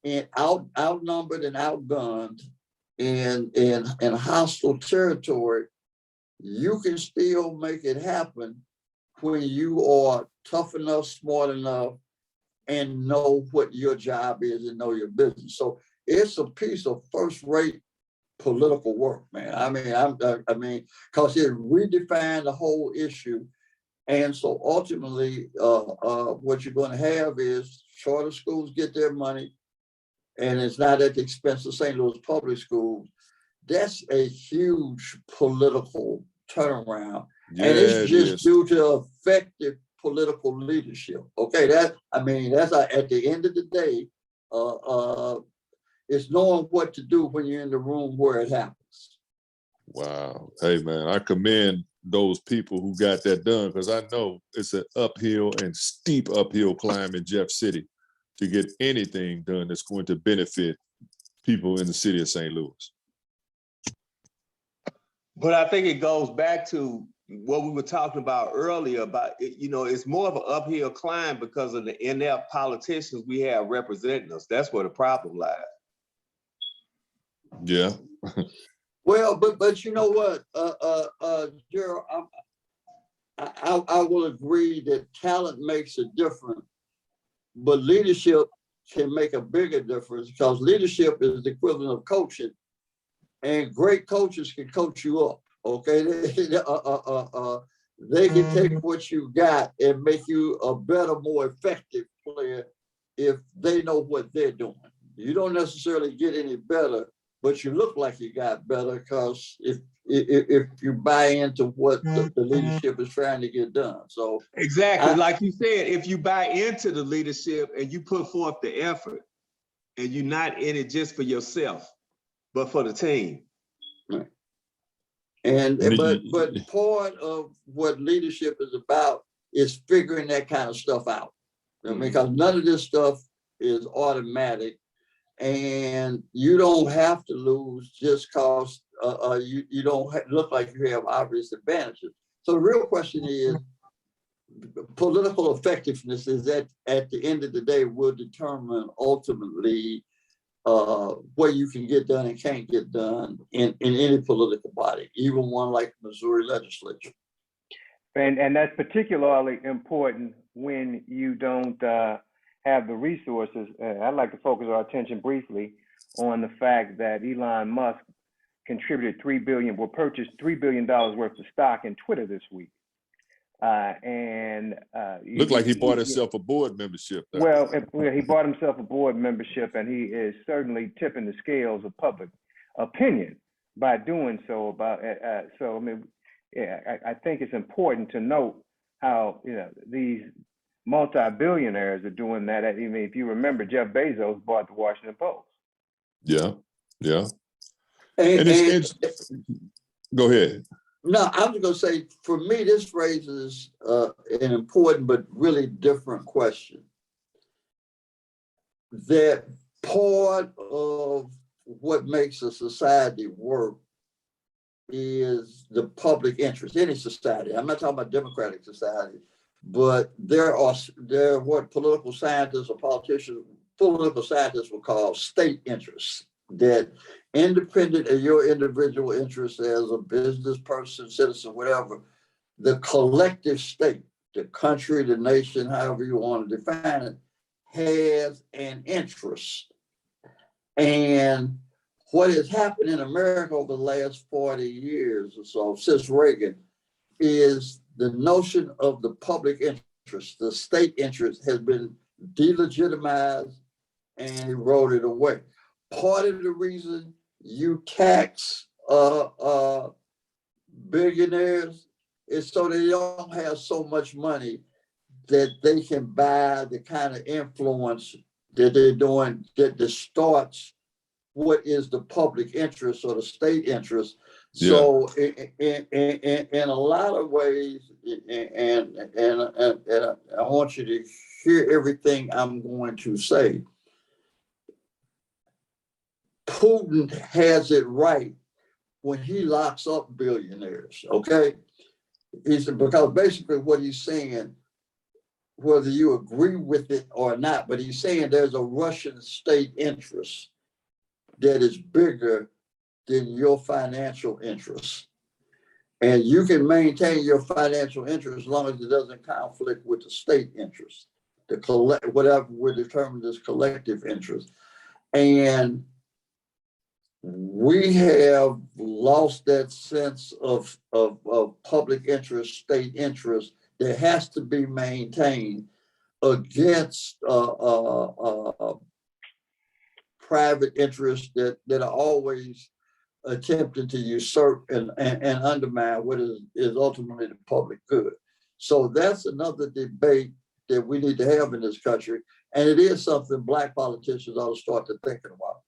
in outnumbered and outgunned in hostile territory, you can still make it happen when you are tough enough, smart enough, and know what your job is and know your business. So it's a piece of first-rate political work, man. I mean, because it redefined the whole issue. And so ultimately, what you're going to have is charter schools get their money, and it's not at the expense of St. Louis public schools. That's a huge political turnaround. Yeah, and it's just due to effective political leadership. Okay, that's at the end of the day, it's knowing what to do when you're in the room where it happens. Wow. Hey, man, I commend those people who got that done, because I know it's an uphill and steep uphill climb in Jeff City to get anything done that's going to benefit people in the city of St. Louis. But I think it goes back to what we were talking about earlier about, it's more of an uphill climb because of the inept politicians we have representing us. That's where the problem lies. Yeah. Well, but you know what, Gerald, I will agree that talent makes a difference, but leadership can make a bigger difference, because leadership is the equivalent of coaching, and great coaches can coach you up. Okay, they can take what you got and make you a better, more effective player if they know what they're doing. You don't necessarily get any better, but you look like you got better, because if you buy into what the leadership is trying to get done. So exactly, like you said, if you buy into the leadership and you put forth the effort, and you're not in it just for yourself, but for the team. Right. But part of what leadership is about is figuring that kind of stuff out. Because none of this stuff is automatic. And you don't have to lose just because you don't look like you have obvious advantages. So the real question is, political effectiveness is at the end of the day will determine ultimately what you can get done and can't get done in any political body, even one like the Missouri legislature. And that's particularly important when you don't have the resources. I'd like to focus our attention briefly on the fact that Elon Musk contributed purchased $3 billion worth of stock in Twitter this week. Looked like he bought himself a board membership. Well, he bought himself a board membership, and he is certainly tipping the scales of public opinion by doing so. I think it's important to note how these multi-billionaires are doing that. I mean, if you remember, Jeff Bezos bought the Washington Post. Yeah. And go ahead. No, I'm just gonna say, for me, this raises an important but really different question. That part of what makes a society work is the public interest. Any society, I'm not talking about democratic society, but there are what political scientists or political scientists will call state interests, that independent of your individual interests as a business person, citizen, whatever, the collective state, the country, the nation, however you want to define it, has an interest. And what has happened in America over the last 40 years or so, since Reagan, is the notion of the public interest, the state interest, has been delegitimized and eroded away. Part of the reason you tax billionaires is so they don't have so much money that they can buy the kind of influence that they're doing that distorts what is the public interest or the state interest. Yeah. So in a lot of ways, and I want you to hear everything I'm going to say. Putin has it right when he locks up billionaires, okay? Because basically what he's saying, whether you agree with it or not, but he's saying there's a Russian state interest that is bigger than your financial interests. And you can maintain your financial interest as long as it doesn't conflict with the state interest, whatever we determine as collective interest. And we have lost that sense of public interest, state interest that has to be maintained against private interests that are always attempting to usurp and undermine what is ultimately the public good. So that's another debate that we need to have in this country. And it is something Black politicians ought to start to thinking about.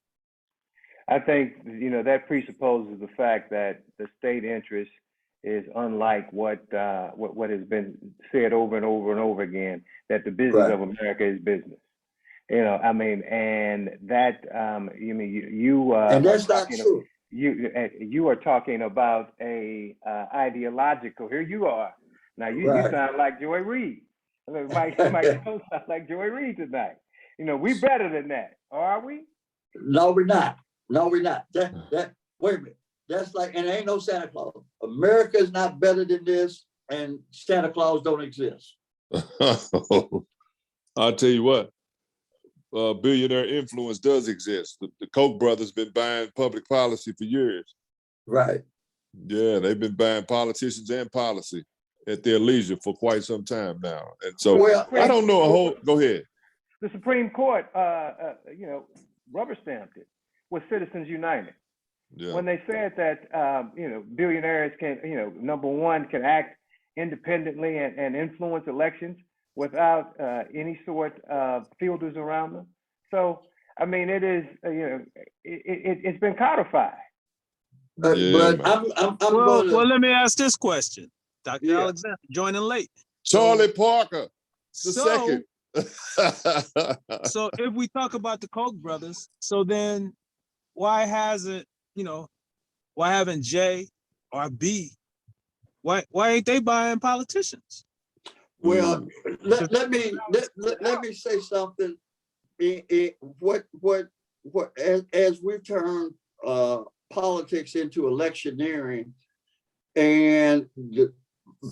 I think, that presupposes the fact that the state interest is unlike what has been said over and over and over again, that the business of America is business. And that, and that's not true. You are talking about a ideological. Here you are. Now you sound like Joy Reid. Mike don't sound like Joy Reid tonight. We better than that, are we? No, we're not. No, we're not. Wait a minute. That's like, and ain't no Santa Claus. America is not better than this, and Santa Claus don't exist. I'll tell you what. Billionaire influence does exist. The Koch brothers been buying public policy for years. Right. Yeah, they've been buying politicians and policy at their leisure for quite some time now. And so I don't know a whole. Go ahead. The Supreme Court, rubber stamped it with Citizens United. Yeah. When they said that, billionaires can, number one, can act independently and influence elections without any sort of filters around them. So, I mean, it is, it's been codified. But well, let me ask this question. Dr. Alexander, joining late. Charlie Parker, the second. So if we talk about the Koch brothers, so then why haven't J or B, why ain't they buying politicians? Well, let me say something. As we've turned politics into electioneering, and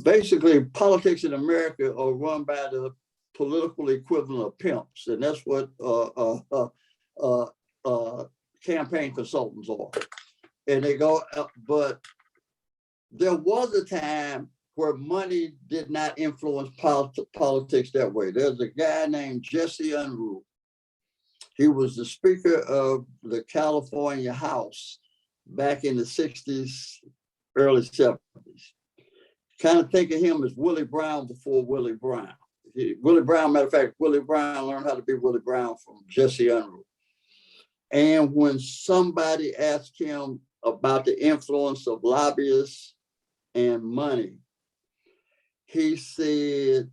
basically politics in America are run by the political equivalent of pimps, and that's what campaign consultants are. And they go, but there was a time where money did not influence politics that way. There's a guy named Jesse Unruh. He was the Speaker of the California House back in the 60s, early 70s. Kind of think of him as Willie Brown before Willie Brown. Matter of fact, Willie Brown learned how to be Willie Brown from Jesse Unruh. And when somebody asked him about the influence of lobbyists and money. He said,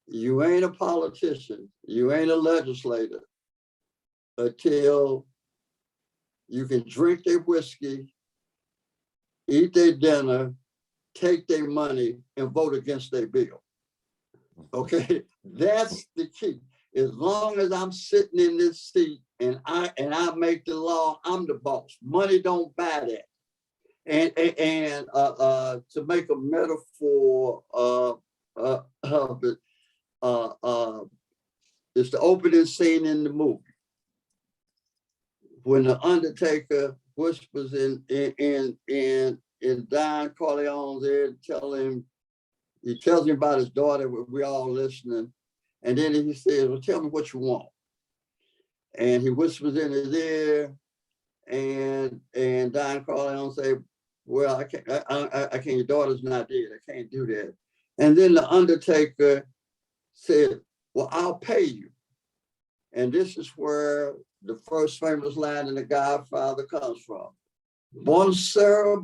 you ain't a politician, you ain't a legislator until you can drink their whiskey, eat their dinner, take their money, and vote against their bill. Okay, that's the key. As long as I'm sitting in this seat and I make the law, I'm the boss. Money don't buy that. And to make a metaphor of it, it's the opening scene in the movie when the Undertaker whispers in Don Corleone's ear, he tells him about his daughter. We're all listening, and then he says, "Well, tell me what you want." And he whispers in his ear, and Don Corleone say, "Well, I can't. Your daughter's not dead. I can't do that." And then the Undertaker said, "Well, I'll pay you." And this is where the first famous line in The Godfather comes from. "Bon sir,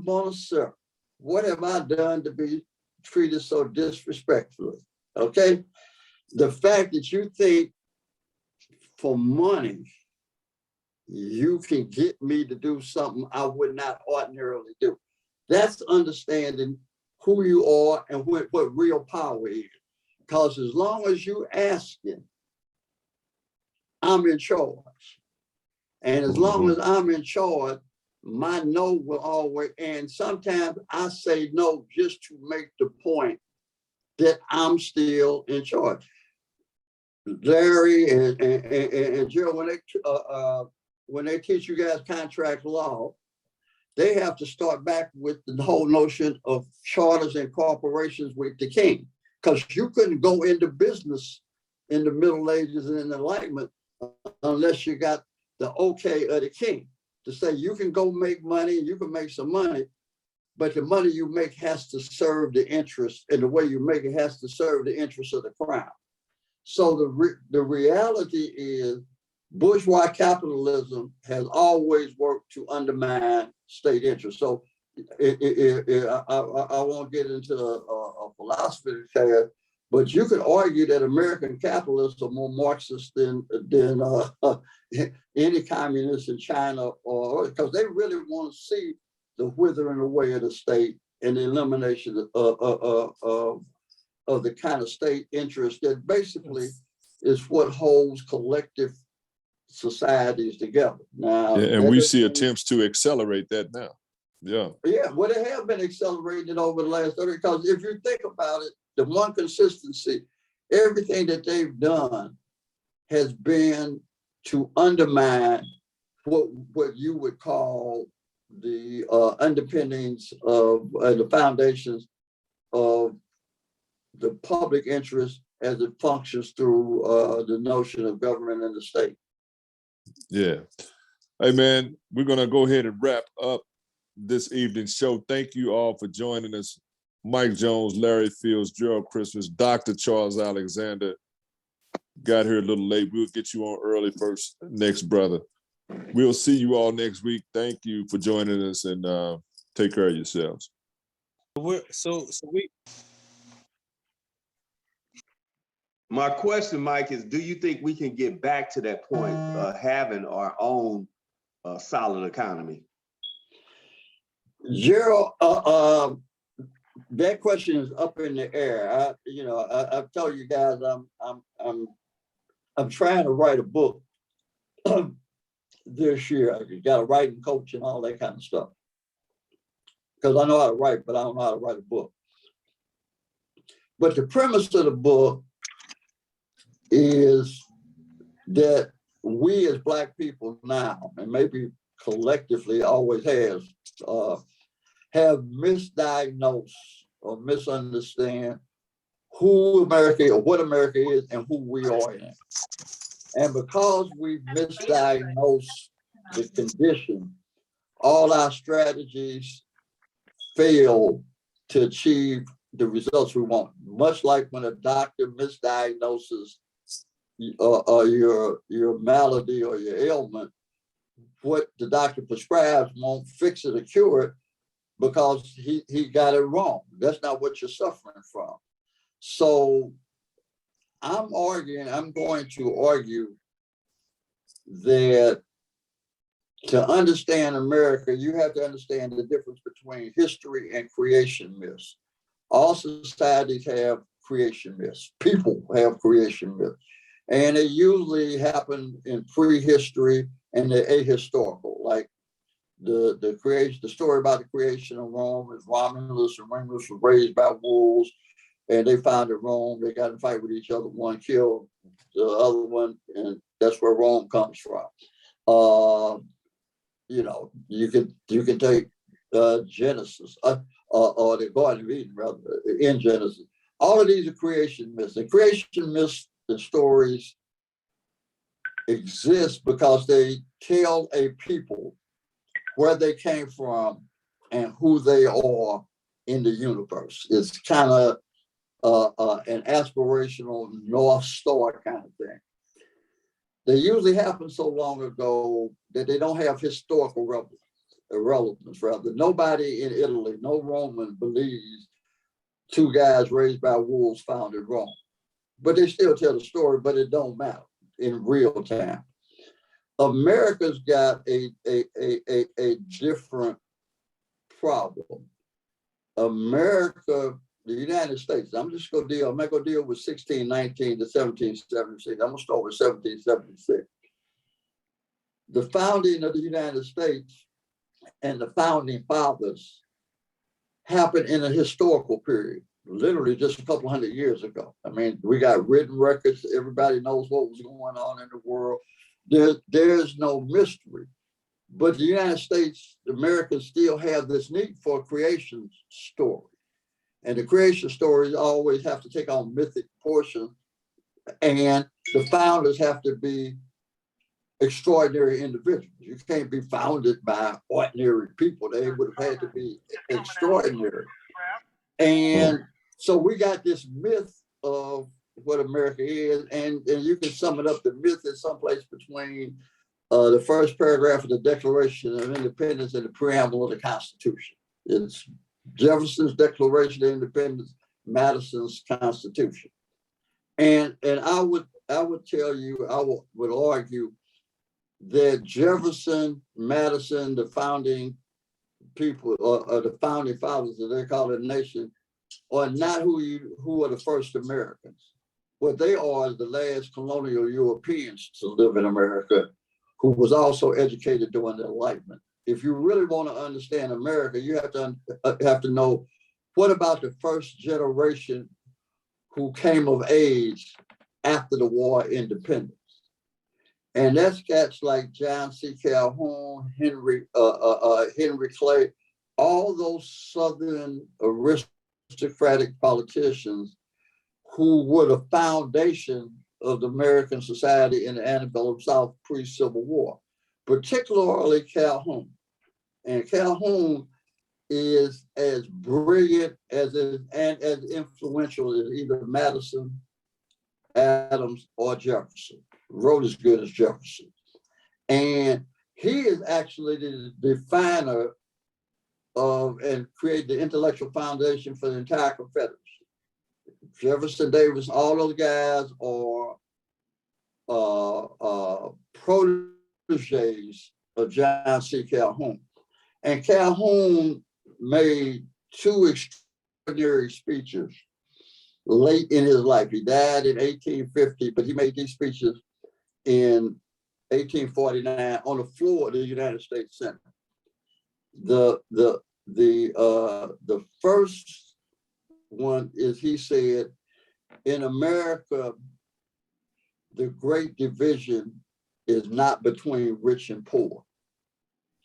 what have I done to be treated so disrespectfully?" Okay? The fact that you think for money, you can get me to do something I would not ordinarily do. That's understanding who you are and what real power is. Because as long as you asking, I'm in charge. And as long as I'm in charge, my no will always, and sometimes I say no just to make the point that I'm still in charge. Larry and Jill, when they teach you guys contract law, they have to start back with the whole notion of charters and corporations with the king, because you couldn't go into business in the Middle Ages and in the Enlightenment unless you got the okay of the king to say you can go make money, you can make some money, but the money you make has to serve the interest, and the way you make it has to serve the interest of the crown. So the reality is bourgeois capitalism has always worked to undermine state interest. So I won't get into a philosophy here, but you could argue that American capitalists are more Marxist than any communist in China, or because they really want to see the withering away of the state and the elimination of the kind of state interest that basically is what holds collective societies together. Now, and we see attempts to accelerate that now. Yeah, well, they have been accelerated over the last 30, because if you think about it, the one consistency, everything that they've done has been to undermine what you would call the underpinnings of the foundations of the public interest as it functions through the notion of government and the state. Yeah. Hey, man, we're going to go ahead and wrap up this evening's show. Thank you all for joining us. Mike Jones, Larry Fields, Gerald Christmas, Dr. Charles Alexander. Got here a little late. We'll get you on early first next, brother. We'll see you all next week. Thank you for joining us, and take care of yourselves. My question, Mike, is do you think we can get back to that point of having our own solid economy? Gerald, that question is up in the air. I've told you guys I'm trying to write a book this year. I got a writing coach and all that kind of stuff, because I know how to write, but I don't know how to write a book. But the premise of the book is that we as Black people now, and maybe collectively always have misdiagnosed or misunderstand who America or what America is and who we are in. And because we misdiagnosed the condition, all our strategies fail to achieve the results we want. Much like when a doctor misdiagnoses your malady or your ailment, what the doctor prescribes won't fix it or cure it, because he got it wrong. That's not what you're suffering from. So I'm going to argue that to understand America, you have to understand the difference between history and creation myths. All societies have creation myths. People have creation myths. And they usually happen in prehistory and they're ahistorical. Like the story about the creation of Rome is Romulus and Remus were raised by wolves, and they founded Rome. They got in a fight with each other. One killed the other one, and that's where Rome comes from. You know, you can take Genesis or the Garden of Eden, rather, in Genesis. All of these are creation myths. The creation myths, the stories exist because they tell a people where they came from and who they are in the universe. It's kind of an aspirational North Star kind of thing. They usually happen so long ago that they don't have historical relevance. Rather, nobody in Italy, no Roman believes two guys raised by wolves founded Rome. But they still tell the story, but it don't matter in real time. America's got a different problem. America, the United States, I'm not gonna deal with 1619 to 1776. I'm gonna start with 1776. The founding of the United States and the founding fathers happened in a historical period, literally just a couple hundred years ago. I mean, we got written records. Everybody knows what was going on in the world. There's no mystery. But the United States, Americans still have this need for a creation story. And the creation stories always have to take on mythic portion. And the founders have to be extraordinary individuals. You can't be founded by ordinary people. They would have had to be extraordinary. And so we got this myth of what America is, and you can sum it up. The myth is someplace between the first paragraph of the Declaration of Independence and the preamble of the Constitution. It's Jefferson's Declaration of Independence, Madison's Constitution. And I would tell you, would argue that Jefferson, Madison, the founding people, or the founding fathers, as they call it, nation, are not who are the first Americans. What they are is the last colonial Europeans to live in America, who was also educated during the Enlightenment. If you really want to understand America, you have to know, what about the first generation who came of age after the War of Independence? And that's cats like John C. Calhoun, Henry Clay, all those Southern aristocratic politicians who were the foundation of the American society in the antebellum South pre-Civil War, particularly Calhoun. And Calhoun is as brilliant and as influential as either Madison, Adams, or Jefferson. Wrote as good as Jefferson. And he is actually the definer of and created the intellectual foundation for the entire Confederacy. Jefferson Davis, all those guys are proteges of John C. Calhoun. And Calhoun made two extraordinary speeches late in his life. He died in 1850, but he made these speeches in 1849 on the floor of the United States Senate. The first one is, he said, in America, the great division is not between rich and poor.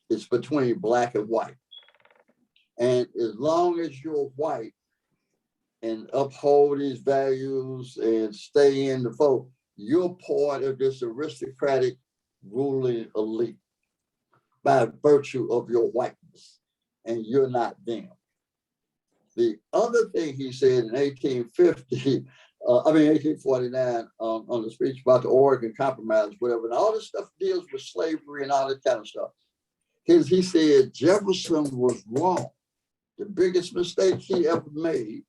It's between black and white. And as long as you're white and uphold these values and stay in the fold, you're part of this aristocratic ruling elite by virtue of your whiteness, and you're not them. The other thing he said in 1849, on the speech about the Oregon Compromise, whatever, and all this stuff deals with slavery and all that kind of stuff. He said Jefferson was wrong the biggest mistake he ever made,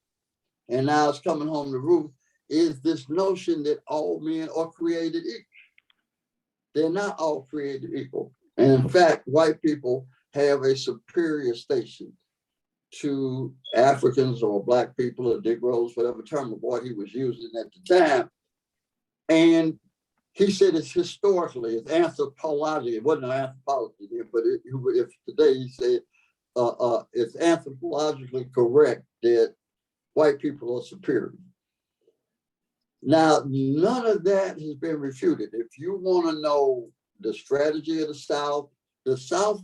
and now it's coming home to roost, is this notion that all men are created equal. They're not all created equal. And in fact, white people have a superior station to Africans or black people or Negroes, whatever term of what he was using at the time. And he said it's historically, it's anthropology. It wasn't an anthropology there, but if today he said it's anthropologically correct that white people are superior. Now, none of that has been refuted. If you want to know the strategy of the South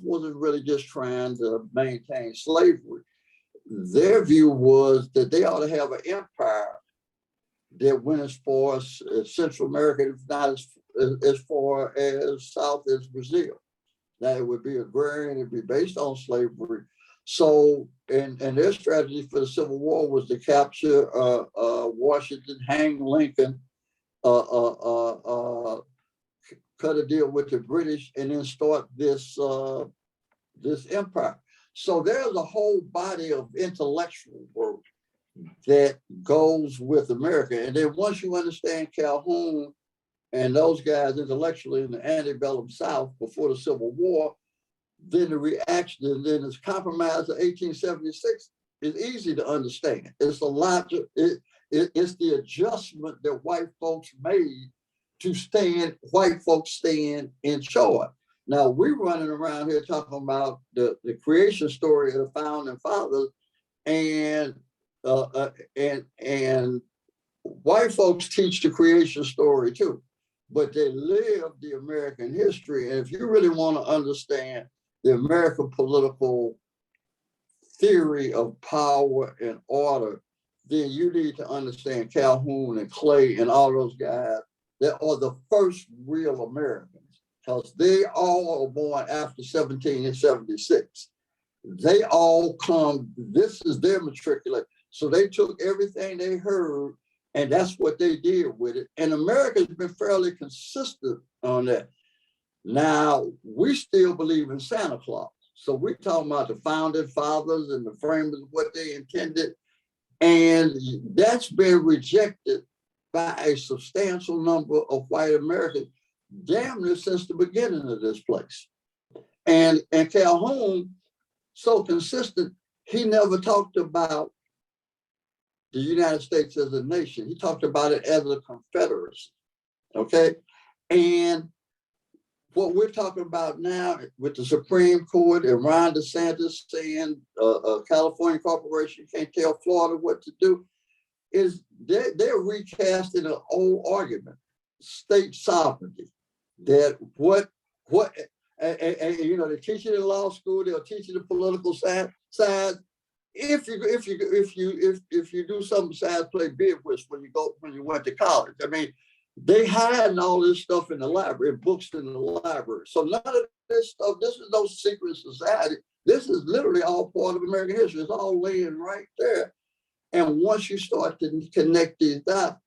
wasn't really just trying to maintain slavery. Their view was that they ought to have an empire that went as far as Central America, if not as far as south as Brazil. Now, it would be agrarian, it'd be based on slavery. So, and their strategy for the Civil War was to capture Washington, hang Lincoln, cut a deal with the British, and then start this empire. So there's a whole body of intellectual work that goes with America. And then once you understand Calhoun and those guys intellectually in the antebellum South before the Civil War, then the reaction, and then this compromise of 1876 is easy to understand. It's a lot, it's the adjustment that white folks made to white folks staying in charge. Now we're running around here talking about the creation story of the founding fathers, and white folks teach the creation story too, but they live the American history. And if you really want to understand the American political theory of power and order, then you need to understand Calhoun and Clay and all those guys that are the first real Americans, because they all are born after 1776. They all come, this is their matriculate. So they took everything they heard, and that's what they did with it. And America's been fairly consistent on that. Now, we still believe in Santa Claus. So we're talking about the founding fathers and the framers, what they intended. And that's been rejected by a substantial number of white Americans, damn near since the beginning of this place. And Calhoun, so consistent, he never talked about the United States as a nation. He talked about it as a confederacy, okay? And what we're talking about now with the Supreme Court and Ron DeSantis saying California Corporation can't tell Florida what to do, is they're recasting an old argument, state sovereignty, that what and you know, they teach it in law school, they'll teach you the political side. If you do something besides play bid whist when you went to college, I mean, they hide all this stuff in the library, books in the library. So none of this stuff, this is no secret society. This is literally all part of American history. It's all laying right there. And once you start to connect these dots,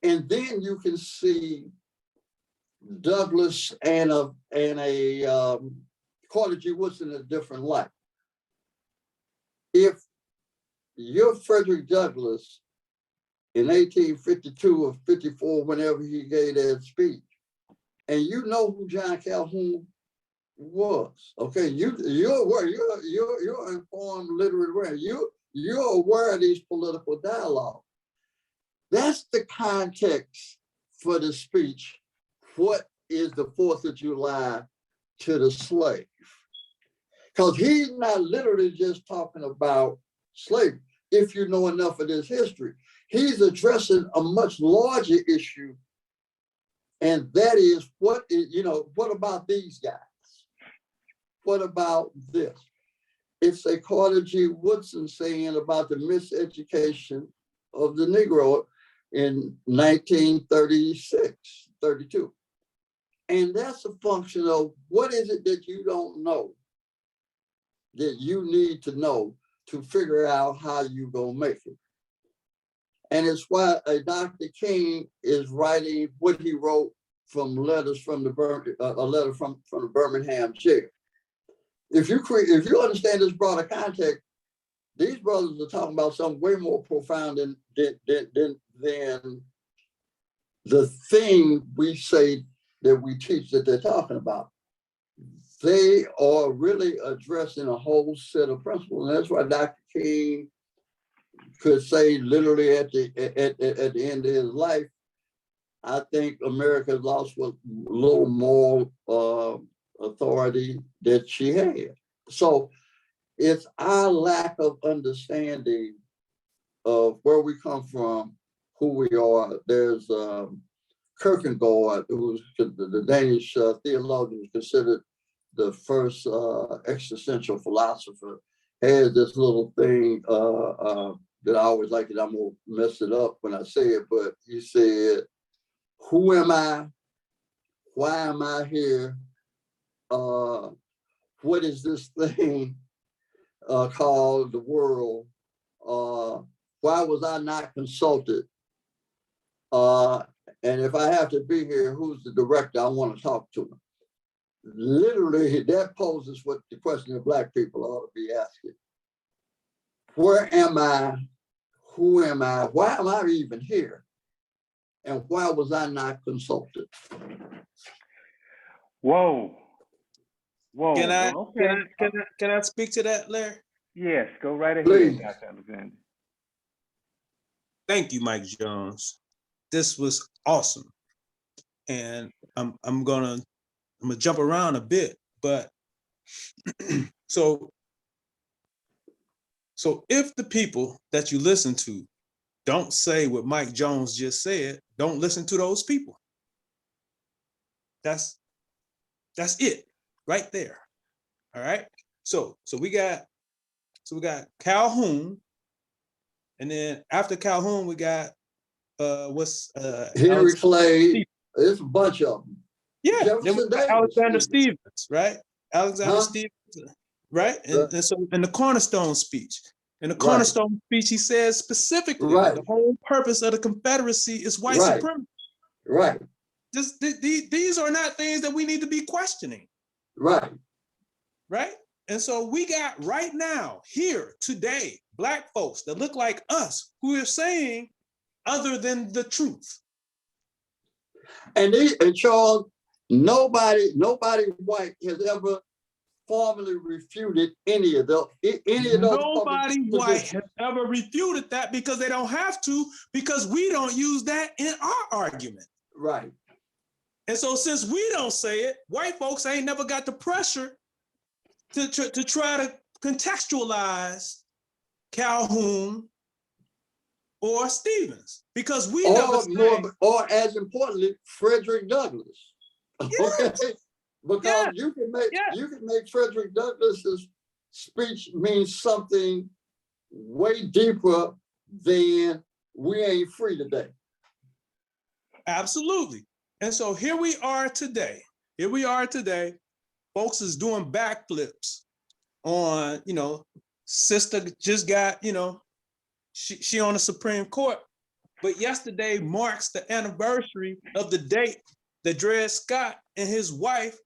and then you can see Douglas and Carter G. Woodson in a different light. If you're Frederick Douglass in 1852 or 54, whenever he gave that speech, and you know who John Calhoun was, okay, you're aware, you're informed, literate aware, you're aware of these political dialogue. That's the context for the speech. What is the 4th of July to the slave? Because he's not literally just talking about slavery. If you know enough of this history, he's addressing a much larger issue. And that is, what about these guys? What about this? It's a Carter G. Woodson saying about the miseducation of the Negro in 1936, 32. And that's a function of what is it that you don't know that you need to know to figure out how you gonna make it. And it's why Dr. King is writing what he wrote from letters from a letter from the Birmingham jail. If you understand this broader context, These brothers are talking about something way more profound than the thing we say that we teach that they're talking about. They are really addressing a whole set of principles. And that's why Dr. King could say literally at the end of his life, I think America lost a little more authority that she had. So it's our lack of understanding of where we come from, who we are. There's Kierkegaard, who's the Danish theologian, who's considered the first existential philosopher, has this little thing that I always like it. I'm gonna mess it up when I say it, but he said, "Who am I? Why am I here? What is this thing called the world? Why was I not consulted? And if I have to be here, who's the director? I want to talk to him." Literally, that poses what the question that Black people ought to be asking. Where am I? Who am I? Why am I even here? And why was I not consulted? Whoa. Can I, Well, okay. can I speak to that, Larry? Yes, go right ahead, Please. Dr. Alexander. Thank you, Mike Jones. This was awesome. And I'm gonna jump around a bit, but so if the people that you listen to don't say what Mike Jones just said, don't listen to those people. That's it right there. All right. So we got Calhoun, and then after Calhoun we got Henry Clay. There's a bunch of them. Yeah, Jefferson Davis. Alexander Stevens, right? Alexander Stevens, right? And so in the Cornerstone speech, he says specifically that the whole purpose of the Confederacy is white supremacy. Right. These are not things that we need to be questioning. Right. Right? And so we got right now, here, today, Black folks that look like us who are saying other than the truth. And Charles, nobody white has ever formally refuted any of those. Nobody white has ever refuted that because they don't have to, because we don't use that in our argument. Right. And so since we don't say it, white folks ain't never got the pressure to try to contextualize Calhoun or Stevens, because we never say, or as importantly, Frederick Douglass. Yes. Okay? Because you can make Frederick Douglass's speech mean something way deeper than we ain't free today. Absolutely. And so here we are today. Folks is doing backflips on, sister just got, she on the Supreme Court. But yesterday marks the anniversary of the date that Dred Scott and his wife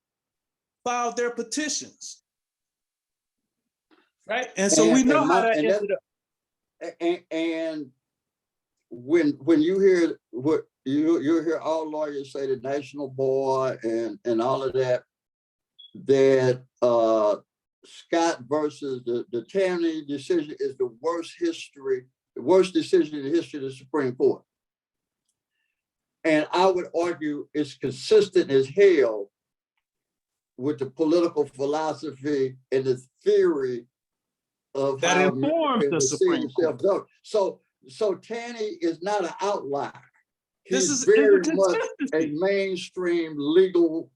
filed their petitions. Right? And so we know how that ended up. And when you hear what you hear all lawyers say, the National Bar and all of that, that Scott versus the Taney decision is the worst decision in the history of the Supreme Court. And I would argue it's consistent as hell with the political philosophy and the theory of that how informs the Supreme Court. So Taney is not an outlier. He's very much a mainstream legal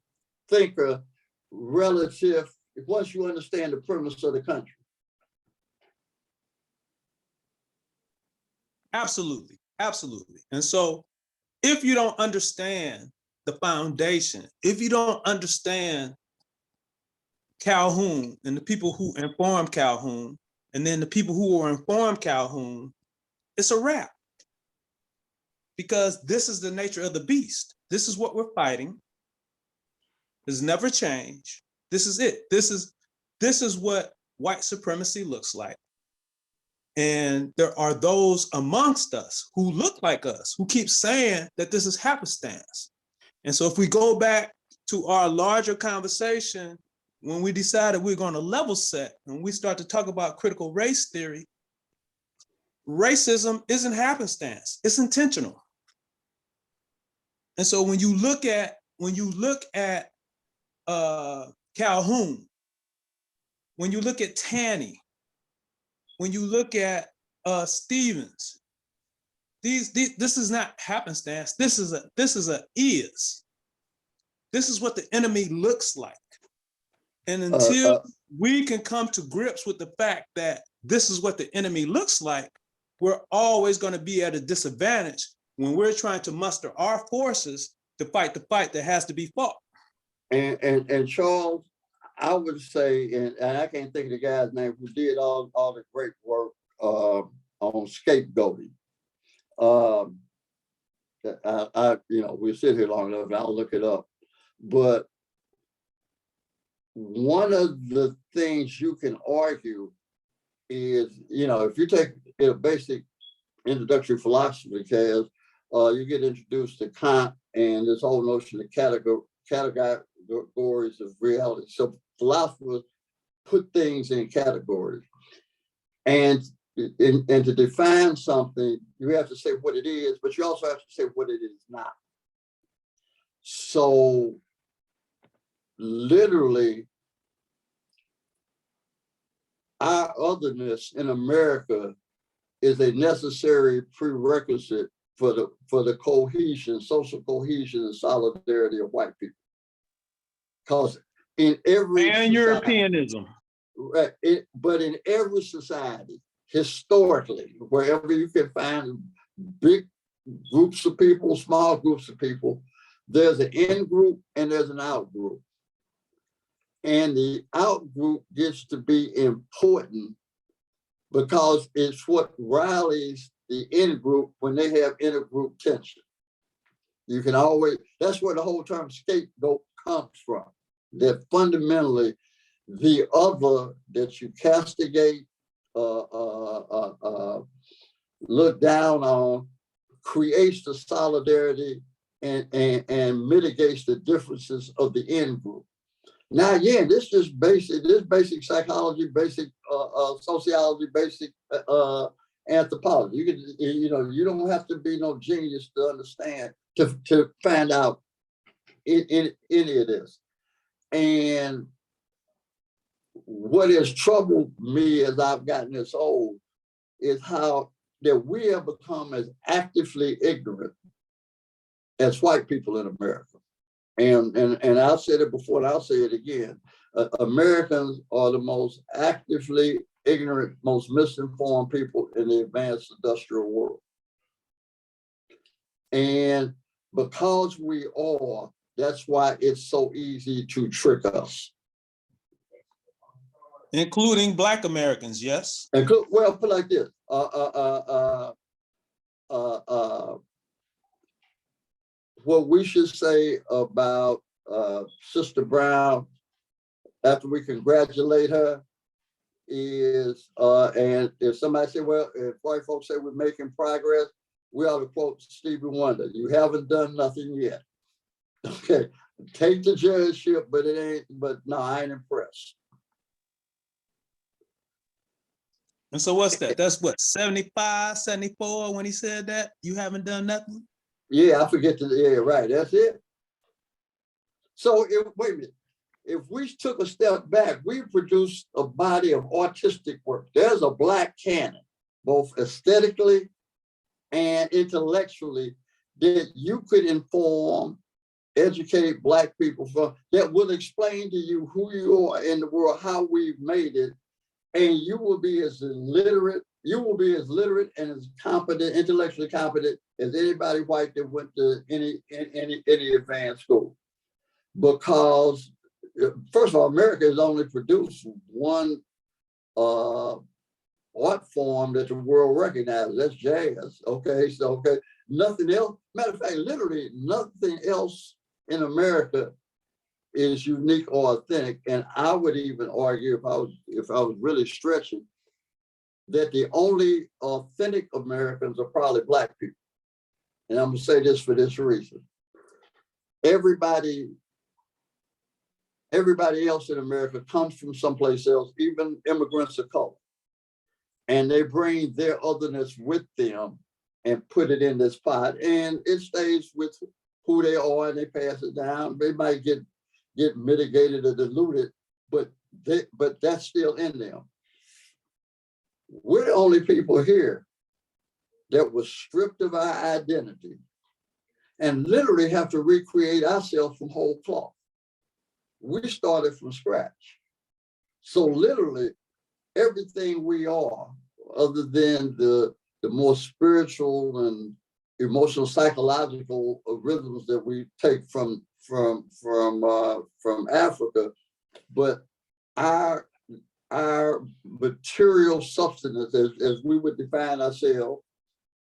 thinker relative, once you understand the premise of the country. Absolutely. And so if you don't understand the foundation, if you don't understand Calhoun and the people who informed Calhoun, and then the people who were informed Calhoun, it's a wrap. Because this is the nature of the beast. This is what we're fighting. This never change. This is it. This is what white supremacy looks like. And there are those amongst us who look like us, who keep saying that this is happenstance. And so if we go back to our larger conversation, when we decided we're going to level set, and we start to talk about critical race theory, racism isn't happenstance, it's intentional. And so when you look at Calhoun, when you look at Taney, when you look at Stevens, this is not happenstance. This is is. This is what the enemy looks like. And until we can come to grips with the fact that this is what the enemy looks like, we're always going to be at a disadvantage when we're trying to muster our forces to fight the fight that has to be fought. And Charles, I would say, and I can't think of the guy's name who did all the great work on scapegoating. We'll sit here long enough and I'll look it up. But one of the things you can argue is, if you take a basic introductory philosophy class, you get introduced to Kant and this whole notion of categories of reality. So philosophers put things in categories. And to define something, you have to say what it is, but you also have to say what it is not. So literally, our otherness in America is a necessary prerequisite for the cohesion, social cohesion and solidarity of white people. Because in every and society, Europeanism. right, but in every society, historically, wherever you can find big groups of people, small groups of people, there's an in group and there's an out group. And the out group gets to be important because it's what rallies the in group when they have intergroup tension. You can always, that's where the whole term scapegoat comes from. That fundamentally the other that you castigate, look down on, creates the solidarity and mitigates the differences of the in group. Now, again, this is basic psychology, basic sociology, basic anthropology. You don't have to be no genius to understand, to find out in any of this. And what has troubled me as I've gotten this old is how that we have become as actively ignorant as white people in America. And I've said it before and I'll say it again. Americans are the most actively ignorant, most misinformed people in the advanced industrial world. And because we are, that's why it's so easy to trick us. Including Black Americans, yes? Well, put it like this. What we should say about Sister Brown after we congratulate her is, and if somebody say, well, if white folks say we're making progress, we ought to quote Stevie Wonder, you haven't done nothing yet. Okay, take the judgeship, but no, I ain't impressed. And so what's that? That's what, 75, 74 when he said that? You haven't done nothing? Yeah, I forget right, that's it. So wait a minute. If we took a step back, we produced a body of artistic work. There's a Black canon, both aesthetically and intellectually, that you could inform, educate Black people from, that will explain to you who you are in the world, how we've made it, and you will be as literate and as competent, intellectually competent as anybody white that went to any advanced school. Because first of all, America has only produced one art form that the world recognizes. That's jazz. Okay, nothing else. Matter of fact, literally nothing else in America is unique or authentic. And I would even argue, if I was really stretching, that the only authentic Americans are probably Black people. And I'm gonna say this for this reason. Everybody else in America comes from someplace else, even immigrants of color. And they bring their otherness with them and put it in this pot, and it stays with who they are, and they pass it down. They might get mitigated or diluted, but that's still in them. We're the only people here that was stripped of our identity and literally have to recreate ourselves from whole cloth. We started from scratch. So literally everything we are, other than the more spiritual and emotional, psychological rhythms that we take from Africa, but our material substance, as we would define ourselves,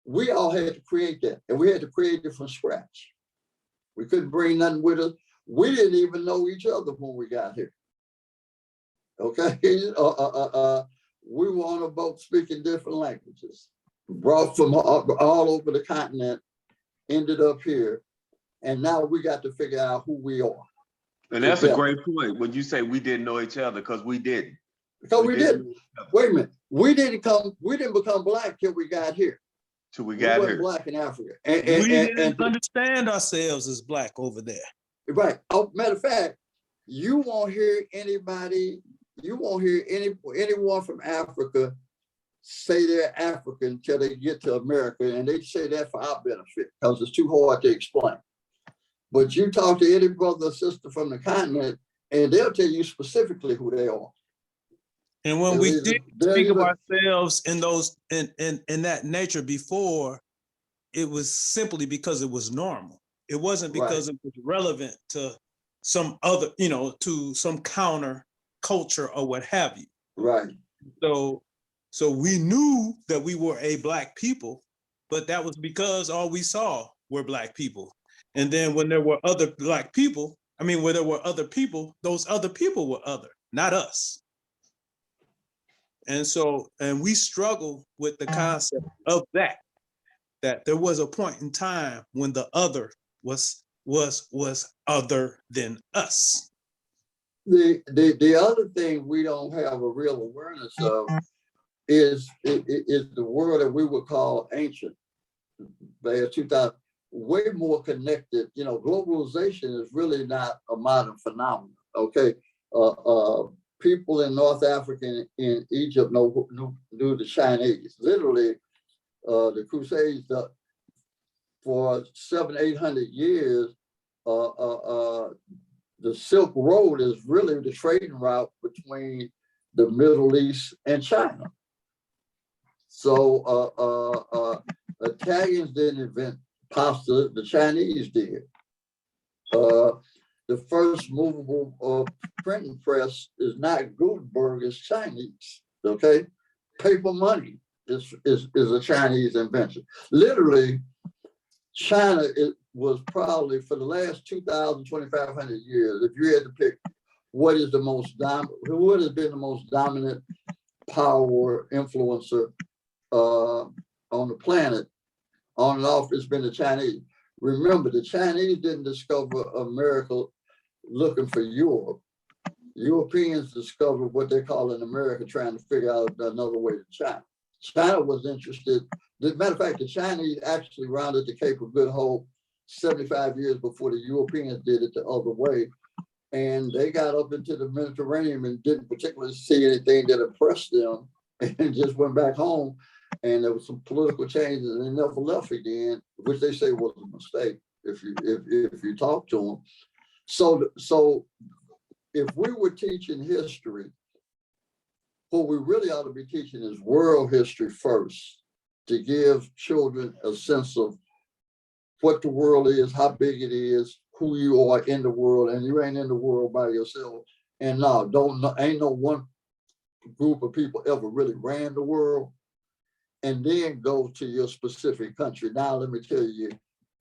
we all had to create that, and we had to create it from scratch. We couldn't bring nothing with us. We didn't even know each other when we got here. Okay, we were on a boat speaking different languages, brought from all over the continent, ended up here, and now we got to figure out who we are. And that's a great point when you say we didn't know each other, because we didn't. Because we didn't. Wait a minute, we didn't become Black till we got here. Till we got here. Black in Africa. We didn't understand ourselves as Black over there. Right. Oh, matter of fact, you won't hear anyone from Africa say they're African until they get to America, and they say that for our benefit because it's too hard to explain. But you talk to any brother or sister from the continent, and they'll tell you specifically who they are. And when we did speak of ourselves in that nature before, it was simply because it was normal. It wasn't because it was relevant to some other, to some counter culture or what have you. Right. So we knew that we were a Black people, but that was because all we saw were Black people. And then when there were other Black people, when there were other people, those other people were other, not us. And we struggle with the concept of that there was a point in time when the other was other than us. The other thing we don't have a real awareness of is the world that we would call ancient. By 2000, way more connected. Globalization is really not a modern phenomenon. Okay. People in North Africa and in Egypt knew the Chinese. Literally, the Crusades for 700-800 years, the Silk Road is really the trading route between the Middle East and China. So Italians didn't invent pasta, the Chinese did. The first movable printing press is not Gutenberg, it's Chinese, okay? Paper money is a Chinese invention. Literally, China was probably, for the last 2,000, 2,500 years, if you had to pick what has been the most dominant power influencer on the planet, on and off, it's been the Chinese. Remember, the Chinese didn't discover America looking for Europe. Europeans discovered what they call in America trying to figure out another way to China. China was interested. As a matter of fact, the Chinese actually rounded the Cape of Good Hope 75 years before the Europeans did it the other way. And they got up into the Mediterranean and didn't particularly see anything that impressed them and just went back home. And there was some political changes and they never left again, which they say was a mistake if you talk to them. So if we were teaching history, what we really ought to be teaching is world history first, to give children a sense of what the world is, how big it is, who you are in the world, and you ain't in the world by yourself. And ain't no one group of people ever really ran the world. And then go to your specific country. Now let me tell you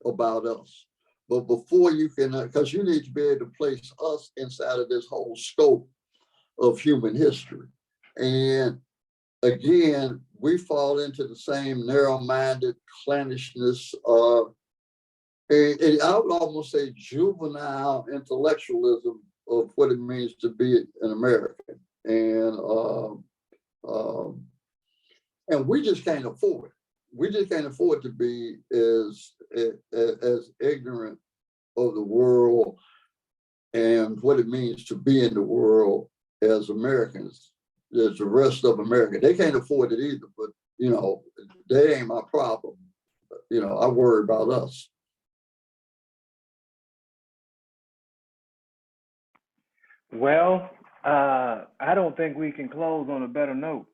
about us. But before you can, because you need to be able to place us inside of this whole scope of human history. And again, we fall into the same narrow-minded clannishness, and I would almost say juvenile intellectualism of what it means to be an American. And we just can't afford it. We just can't afford to be as ignorant of the world and what it means to be in the world as Americans, as the rest of America. They can't afford it either, but you know, they ain't my problem. You know, I worry about us. Well, I don't think we can close on a better note.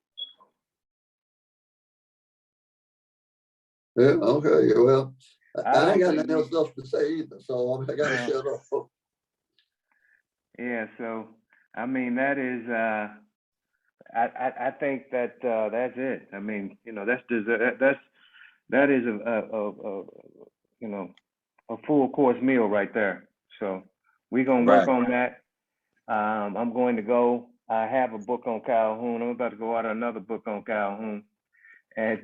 Yeah, okay, well, I ain't got don't nothing think else to say either, so I gotta Yeah. shut up. Yeah, so I mean that is I think that that's it. I mean, you know, that is a you know, a full course meal right there. So we're gonna work Right. on that. I'm going to go. I have a book on Calhoun. I'm about to go out another book on Calhoun and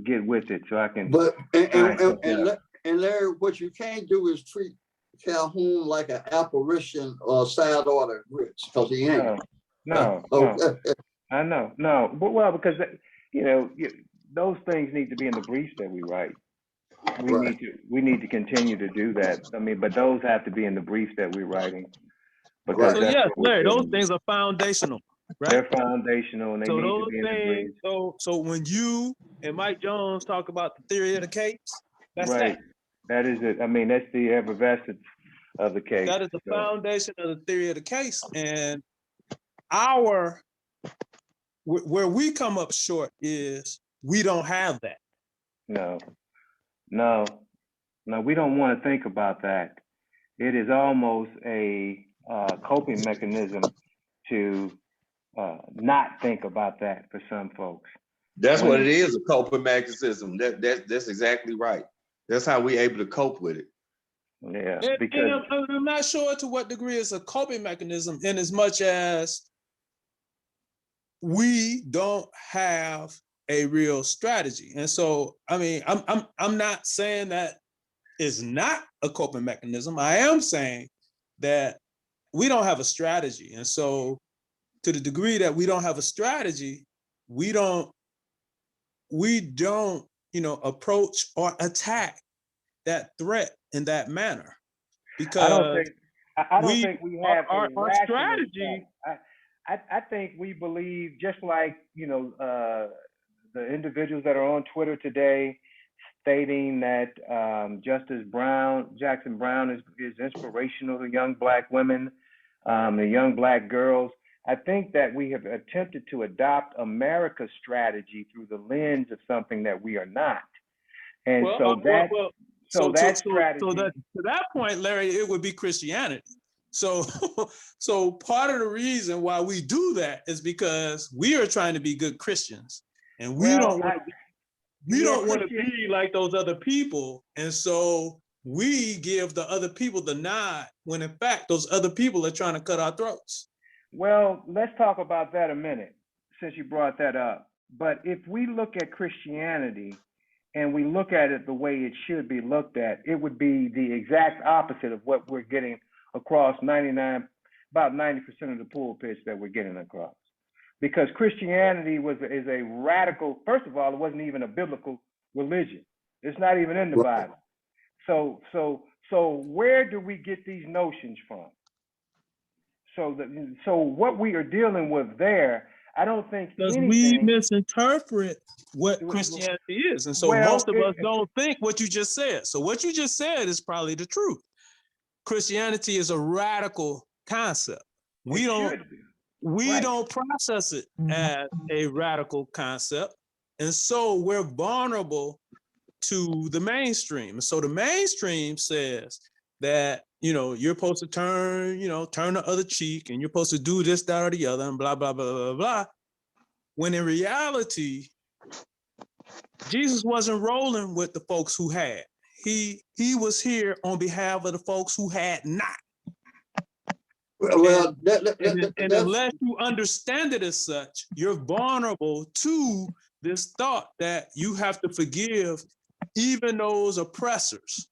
get with it so I can. But try and catch up. and Larry, what you can't do is treat Calhoun like an apparition or side order rich, because he ain't. No. I know, no, but well, because you know, those things need to be in the briefs that we write. Right. We need to continue to do that. I mean, but those have to be in the briefs that we're writing, because Right. So that's yes, what we're Larry, those dealing with. things are foundational, right? They're foundational and they So need to those be in the things, briefs. so when you and Mike Jones talk about the theory of the case, that's Right. That is it. I mean, that's the effervescence of the case. that is the So, foundation of the theory of the case. And where we come up short is we don't have that. no, we don't want to think about that. It is almost a coping mechanism to not think about that for some folks. That's what it is, a coping mechanism. That's exactly right. That's how we're able to cope with it. Yeah, And because I'm not sure to what degree it's a coping mechanism, in as much as we don't have a real strategy. And so, I mean, I'm not saying that it's not a coping mechanism. I am saying that we don't have a strategy. And so, to the degree that we don't have a strategy, we don't, you know, approach or attack that threat in that manner. Because I don't think we have our a rational strategy. I think we believe, just like, you know, the individuals that are on Twitter today stating that Jackson Brown is inspirational to young Black women, the young Black girls. I think that we have attempted to adopt America's strategy through the lens of something that we are not. And to strategy. that point, Larry, it would be Christianity. So part of the reason why we do that is because we are trying to be good Christians, and we don't want to be like those other people. And so we give the other people the nod, when in fact those other people are trying to cut our throats. Well, let's talk about that a minute, since you brought that up. But if we look at Christianity and we look at it the way it should be looked at, it would be the exact opposite of what we're getting across about 90% of the pulpits that we're getting across. Because Christianity is a radical, first of all, it wasn't even a biblical religion. It's not even in the Bible. So where do we get these notions from? So what we are dealing with there, I don't think because we misinterpret what Christianity is. And so most of us don't think what you just said. So what you just said is probably the truth. Christianity is a radical concept. We don't process it as a radical concept. And so we're vulnerable to the mainstream. And so the mainstream says that, you know, you're supposed to turn the other cheek, and you're supposed to do this, that, or the other, and blah, blah, blah, blah, blah. When in reality, Jesus wasn't rolling with the folks who had. He was here on behalf of the folks who had not. Well, And that's unless you understand it as such, you're vulnerable to this thought that you have to forgive even those oppressors.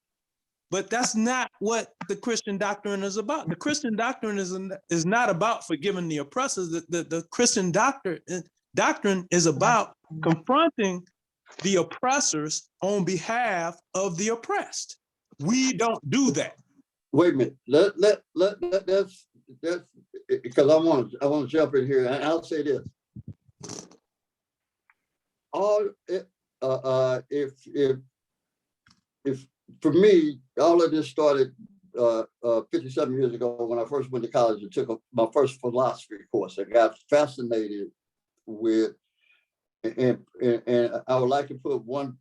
But that's not what the Christian doctrine is about. The Christian doctrine is not about forgiving the oppressors. The Christian doctrine is about confronting the oppressors on behalf of the oppressed. We don't do that. wait a minute. That's because I want to jump in here, and I'll say this. If for me, all of this started 57 years ago when I first went to college and took my first philosophy course. I got fascinated with, and I would like to put one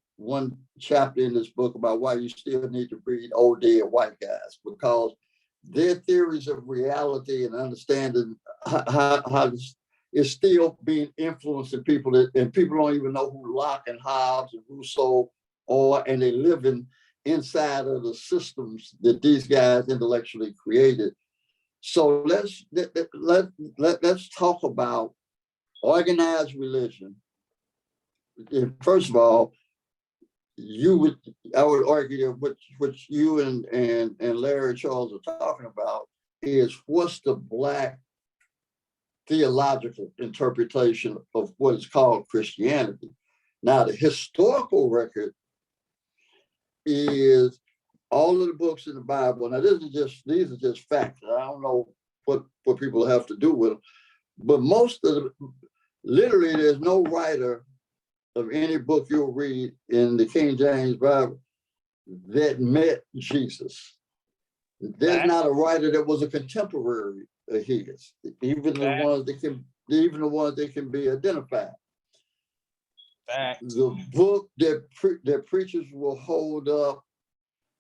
chapter in this book about why you still need to read old dead white guys, because their theories of reality and understanding how this is still being influenced in people, and people don't even know who Locke and Hobbes and Rousseau are, and they live inside of the systems that these guys intellectually created. So let's talk about organized religion. And first of all, I would argue that what you and Larry Charles are talking about is what's the Black theological interpretation of what is called Christianity. Now, the historical record is all of the books in the Bible. Now, these are just facts. I don't know what people have to do with them, but literally, there's no writer of any book you'll read in the King James Bible that met Jesus. There's not a writer that was a contemporary of his, even the ones that can be identified. The book that preachers will hold up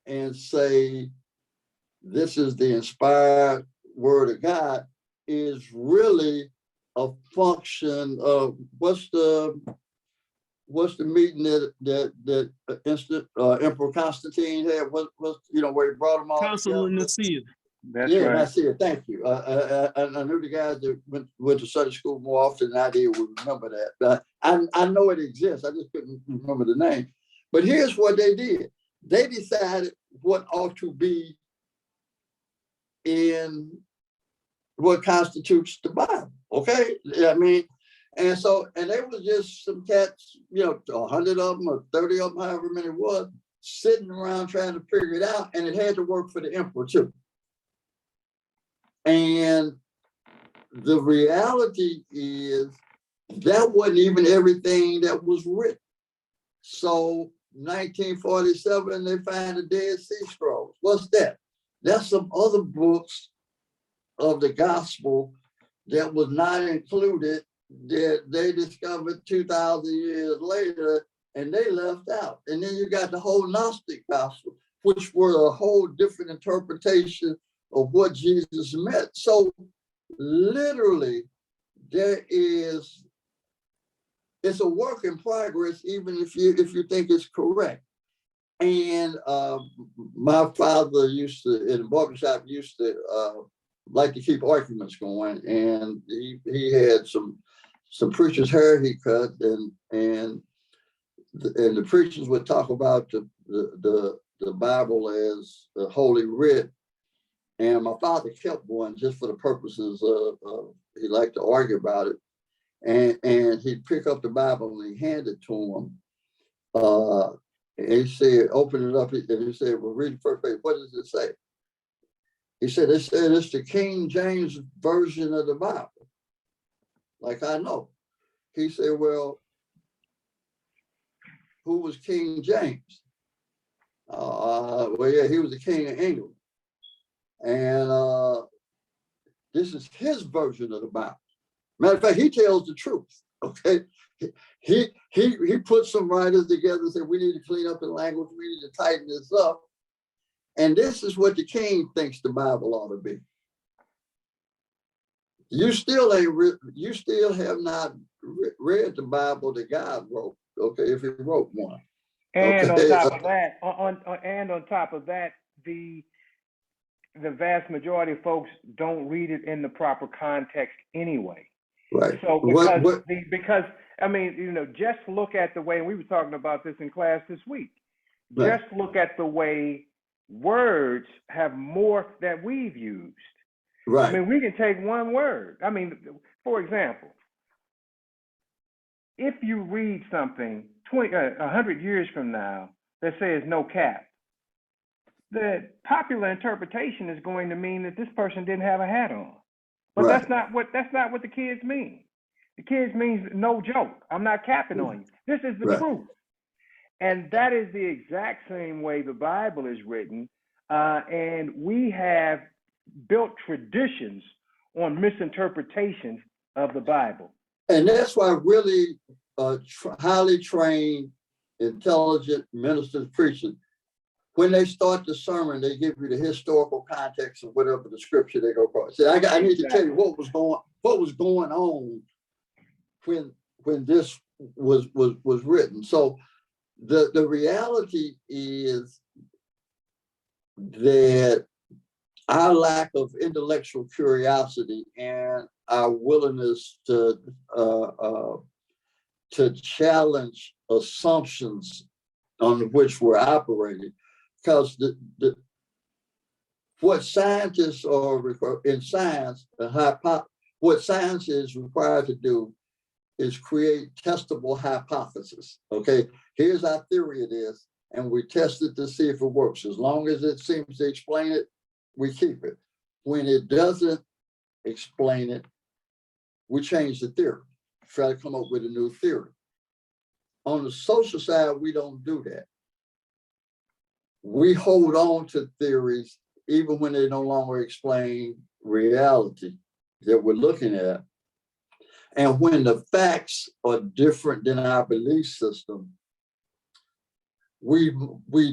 and say, this is the inspired word of God, is really a function of what's the meeting that Emperor Constantine had? Where he brought them all Council in together? Nicaea. That's right. Nicaea. Thank you. I knew the guys that went to Sunday school more often than I did would remember that. I know it exists. I just couldn't remember the name. But here's what they did. They decided what ought to be in what constitutes the Bible. Okay, I mean. And they were just some cats, 100 of them or 30 of them, however many it was, sitting around trying to figure it out. And it had to work for the emperor too. And the reality is that wasn't even everything that was written. So 1947, they find the Dead Sea Scrolls. What's that? That's some other books of the gospel that was not included, that they discovered 2,000 years later, and they left out. And then you got the whole Gnostic gospel, which were a whole different interpretation of what Jesus meant. So literally, it's a work in progress, even if you think it's correct. And my father used to, in the barbershop, like to keep arguments going, and he had some preachers' hair he cut, and the preachers would talk about the Bible as the Holy Writ, and my father kept one just for the purposes of he liked to argue about it, and he'd pick up the Bible and he handed it to him, and he said, open it up, and he said, well, read the first page. What does it say? He said, it's the King James version of the Bible. Like, I know. He said, well, who was King James? Well, yeah, he was the King of England. And this is his version of the Bible. Matter of fact, he tells the truth, okay? He put some writers together and said, we need to clean up the language, we need to tighten this up. And this is what the king thinks the Bible ought to be. You still have not read the Bible that God wrote, okay, if he wrote one. And okay. on top of that, on top of that, the the vast majority of folks don't read it in the proper context anyway. Right. So because I mean, you know, just look at the way, and we were talking about this in class this week. Right. Just look at the way words have morphed that we've used. Right. I mean, we can take one word. I mean, for example, if you read something 100 years from now that says no cap, the popular interpretation is going to mean that this person didn't have a hat on. But Right. that's not what the kids mean. The kids means no joke. I'm not capping on you. This is the Right. truth. And that is the exact same way the Bible is written. And we have built traditions on misinterpretations of the Bible. And that's why really highly trained, intelligent ministers, preachers, when they start the sermon, they give you the historical context of whatever the scripture they go across. See, I need to tell you what was going on when this was written. So the reality is that our lack of intellectual curiosity and our willingness to challenge assumptions on which we're operating, because what scientists are in science, what science is required to do is create testable hypotheses. Okay, here's our theory of this, and we test it to see if it works. As long as it seems to explain it, we keep it. When it doesn't explain it, we change the theory, try to come up with a new theory. On the social side, we don't do that. We hold on to theories even when they no longer explain reality that we're looking at. And when the facts are different than our belief system, we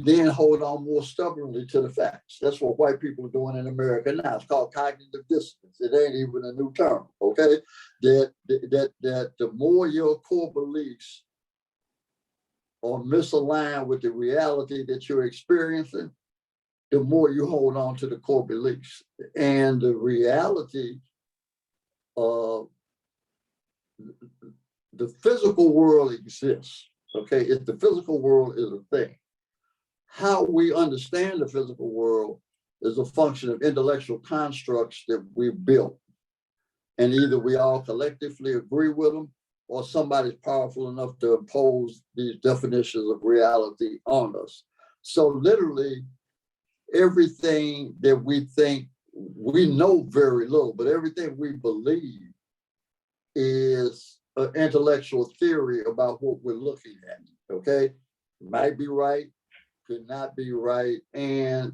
then hold on more stubbornly to the facts. That's what white people are doing in America now. It's called cognitive dissonance. It ain't even a new term, okay? That the more your core beliefs are misaligned with the reality that you're experiencing, the more you hold on to the core beliefs. And the reality of the physical world exists, okay? If the physical world is a thing, how we understand the physical world is a function of intellectual constructs that we've built. And either we all collectively agree with them, or somebody's powerful enough to impose these definitions of reality on us. So literally, everything that we think, we know very little, but everything we believe is an intellectual theory about what we're looking at, okay? Might be right, could not be right. And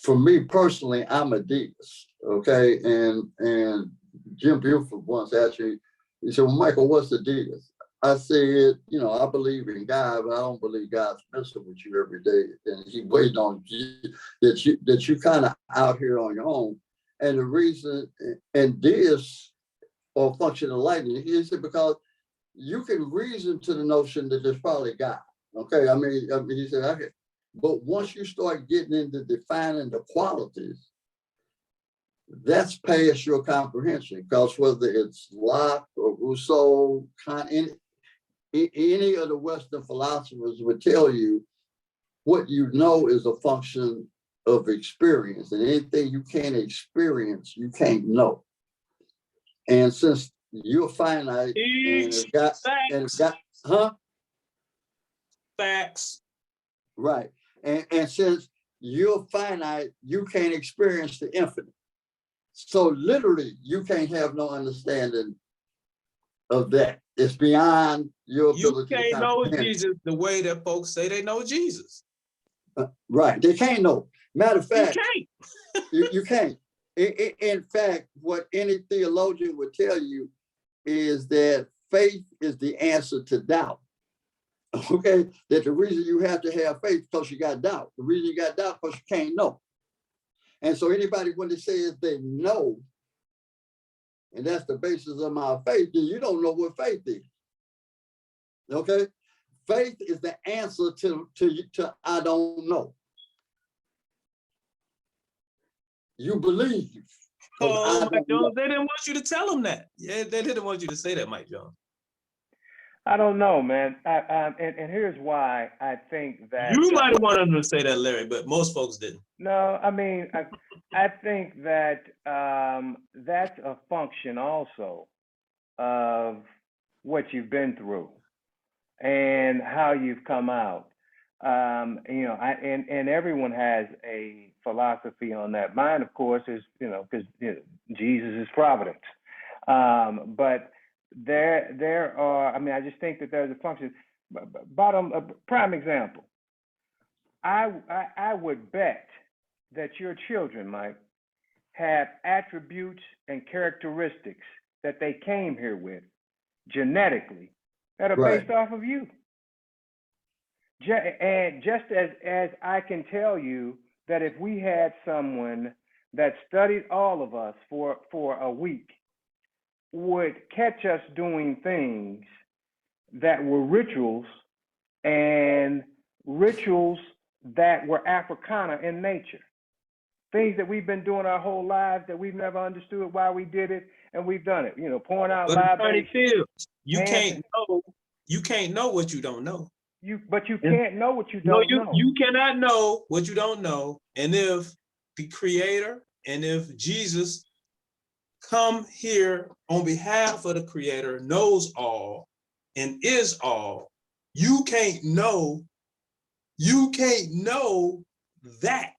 for me personally, I'm a deist, okay? And Jim Buford once asked me, he said, well, Michael, what's a deist? I said, you know, I believe in God, but I don't believe God's messing with you every day. And he waiting on you, that you kind of out here on your own. And the reason, and deists are functional lightning, he said, because you can reason to the notion that there's probably God. Okay, I mean he said, okay. But once you start getting into defining the qualities, that's past your comprehension. Because whether it's Locke or Rousseau, any of the Western philosophers would tell you what you know is a function of experience, and anything you can't experience, you can't know. And since you're finite, and it's got, Facts. Right. And since you're finite, you can't experience the infinite. So literally, you can't have no understanding of that. It's beyond your ability. You can't know Jesus the way that folks say they know Jesus. Right. They can't know. Matter of fact, you can't. you can't. In fact, what any theologian would tell you is that faith is the answer to doubt. Okay, that the reason you have to have faith because you got doubt. The reason you got doubt because you can't know. And so anybody, when they say they know, and that's the basis of my faith, then you don't know what faith is. Okay, faith is the answer to I don't know. You believe. Oh, Mike Jones, they didn't want you to tell them that. Yeah, they didn't want you to say that, Mike Jones. I don't know, man. And here's why I think that You might have wanted them to say that, Larry, but most folks didn't. no, I mean, I think that that's a function also of what you've been through and how you've come out. You know, and everyone has a philosophy on that. Mine, of course, is, you know, because Jesus is providence. But there are, I mean, I just think that there's a function. Prime example. I would bet that your children, Mike, have attributes and characteristics that they came here with genetically that are Right. based off of you. And just as I can tell you that if we had someone that studied all of us for a week, would catch us doing things that were rituals, and rituals that were Africana in nature. Things that we've been doing our whole lives that we've never understood why we did it, and we've done it. You know, pouring out Attorney libations. Fields, you can't know what you don't know. But you can't know what you don't know. You cannot know what you don't know. And if the Creator and if Jesus come here on behalf of the Creator, knows all and is all, you can't know that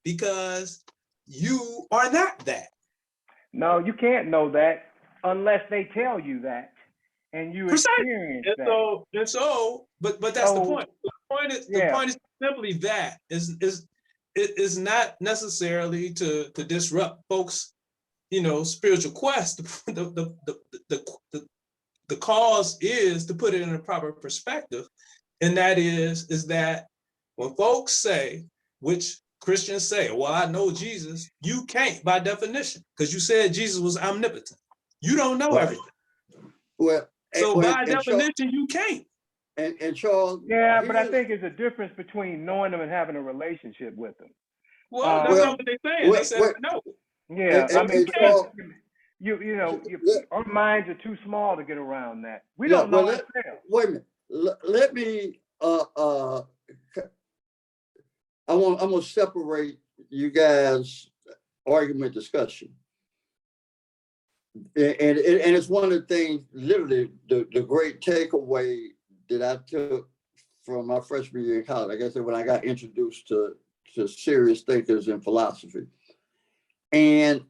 because you are not that. No, you can't know that unless they tell you that and you experience that. But that's the point. The point is simply that is not necessarily to disrupt folks, you know, spiritual quest. The cause is to put it in a proper perspective, and that is that when folks say, which Christians say, well, I know Jesus, you can't by definition, because you said Jesus was omnipotent. You don't know everything. Well, so by definition, you can't. And Charles, yeah, but I think there's a difference between knowing them and having a relationship with them. Well, that's not what they're saying. They said no. Yeah, I mean, Charles, you know, our minds are too small to get around that. We don't know ourselves. Wait a minute. Let me I'm gonna separate you guys' argument discussion. And it's one of the things, literally, the great takeaway that I took from my freshman year in college, like I said, when I got introduced to serious thinkers in philosophy. And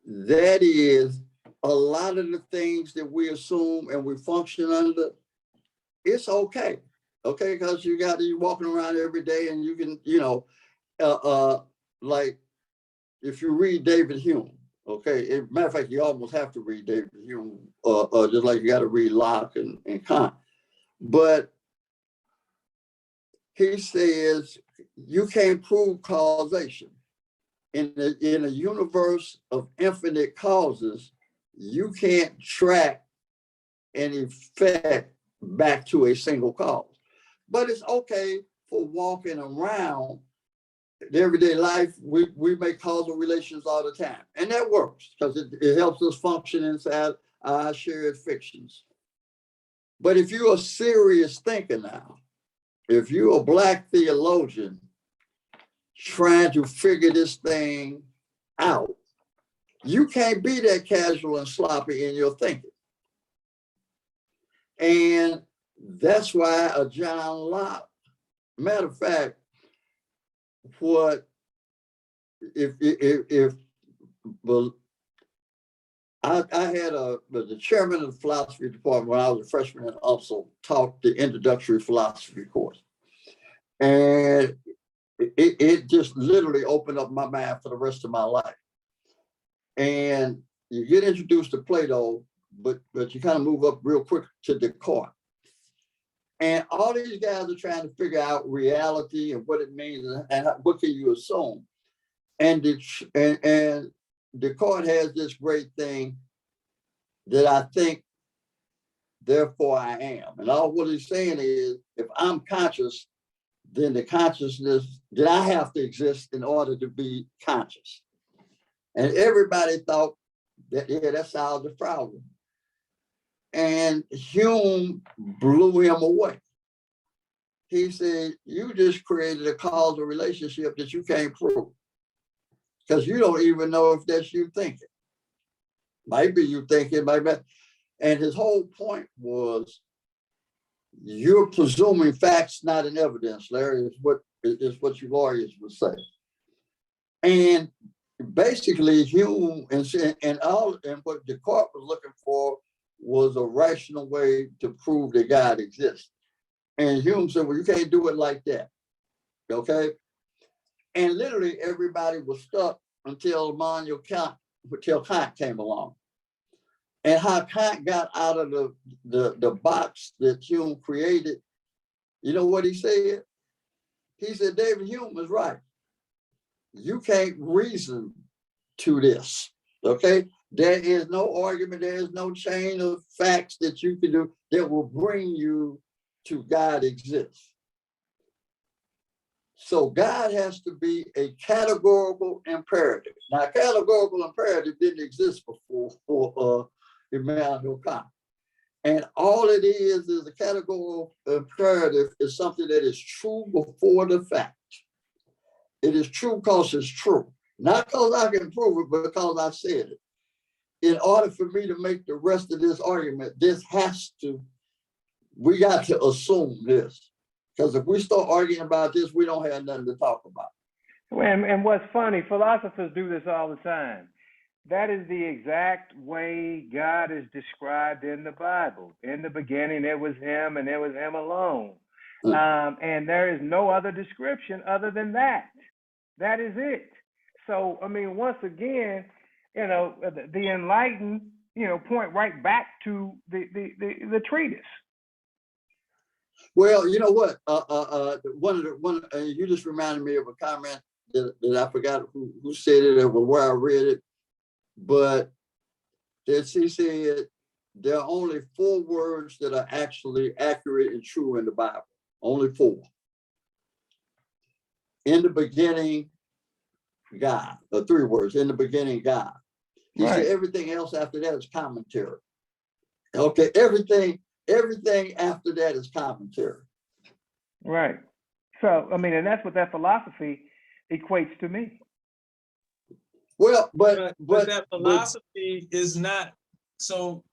that is a lot of the things that we assume and we function under, it's okay. Okay, because you walking around every day and you can, you know, like if you read David Hume, okay, matter of fact, you almost have to read David Hume, just like you got to read Locke and Kant. But he says you can't prove causation. In a universe of infinite causes, you can't track an effect back to a single cause. But it's okay for walking around everyday life. We make causal relations all the time. And that works because it helps us function inside our shared fictions. But if you're a serious thinker now, if you're a Black theologian trying to figure this thing out, you can't be that casual and sloppy in your thinking. And that's why a John Locke, matter of fact, I had the chairman of the philosophy department when I was a freshman and also taught the introductory philosophy course. And it just literally opened up my mind for the rest of my life. And you get introduced to Plato, but you kind of move up real quick to Descartes. And all these guys are trying to figure out reality and what it means and what can you assume. And Descartes has this great thing that I think therefore I am. And all what he's saying is, if I'm conscious, then the consciousness, then I have to exist in order to be conscious. And everybody thought that, yeah, that solves the problem. And Hume blew him away. He said, you just created a causal relationship that you can't prove, because you don't even know if that's you thinking. Might be you thinking, might be. And his whole point was, you're presuming facts, not in evidence, Larry, is what you lawyers would say. And basically, Hume and what the court was looking for was a rational way to prove that God exists. And Hume said, well, you can't do it like that. Okay. And literally everybody was stuck until Kant came along. And how Kant got out of the box that Hume created, you know what he said? He said, David Hume is right. You can't reason to this, okay? There is no argument, there is no chain of facts that you can do that will bring you to God exists. So God has to be a categorical imperative. Now, categorical imperative didn't exist before for Immanuel Kant. And all it is a categorical imperative is something that is true before the fact. It is true because it's true. Not because I can prove it, but because I said it. In order for me to make the rest of this argument, we got to assume this. Because if we start arguing about this, we don't have nothing to talk about. And what's funny, philosophers do this all the time. That is the exact way God is described in the Bible. In the beginning, it was him and it was him alone. And there is no other description other than that. That is it. So, I mean, once again, the enlightened, point right back to the treatise. Well, you know what? You just reminded me of a comment that I forgot who said it or where I read it, but that she said there are only 4 words that are actually accurate and true in the Bible. Only 4. In the beginning, God. 3 words. In the beginning, God. He said everything else after that is commentary. Okay, everything after that is commentary. Right. So, I mean, and that's what that philosophy equates to me. Well, but that philosophy is not so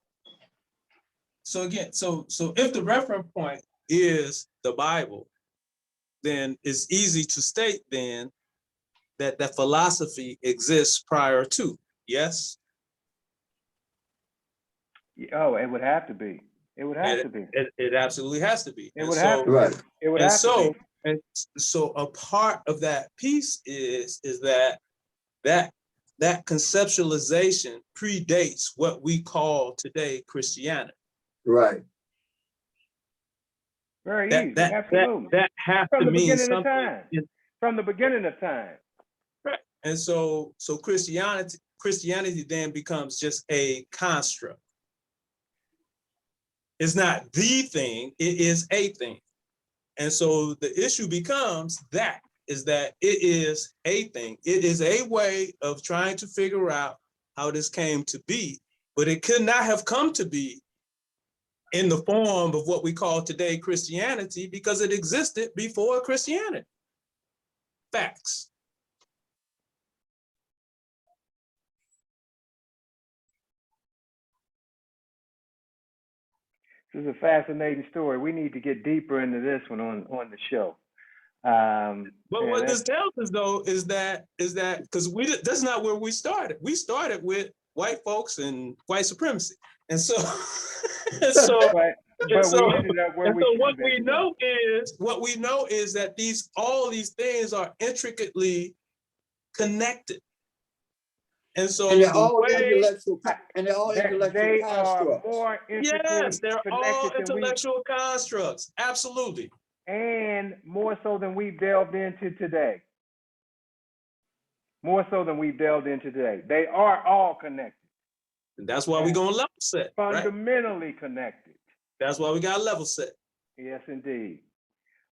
again, so if the reference point is the Bible, then it's easy to state then that philosophy exists prior to, yes? Oh, it would have to be. It would have to be. It absolutely has to be. It would have to be. Right. It would have to be. And so a part of that piece is that conceptualization predates what we call today Christianity. Right. Very easy. Absolutely. That has to mean something. From the beginning of time. Right. And so Christianity then becomes just a construct. It's not the thing, it is a thing. And so the issue becomes that it is a thing. It is a way of trying to figure out how this came to be, but it could not have come to be in the form of what we call today Christianity because it existed before Christianity. Facts. This is a fascinating story. We need to get deeper into this one on the show. But what this tells us though is that because that's not where we started. We started with white folks and white supremacy, and so what we know is that all these things are intricately connected. And so they're all intellectual constructs. More yes, they're all intellectual constructs. Absolutely. And more so than we've delved into today. More so than we've delved into today. They are all connected. And that's why we're going to level set. Fundamentally connected. That's why we got level set. Yes, indeed.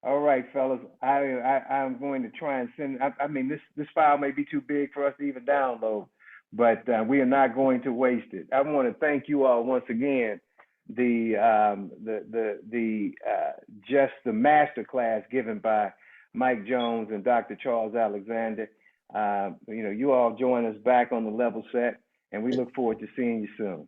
All right, fellas. I'm going to try and send. I mean, this file may be too big for us to even download, but we are not going to waste it. I want to thank you all once again. Just the master class given by Mike Jones and Dr. Charles Alexander. You all join us back on the level set, and we look forward to seeing you soon.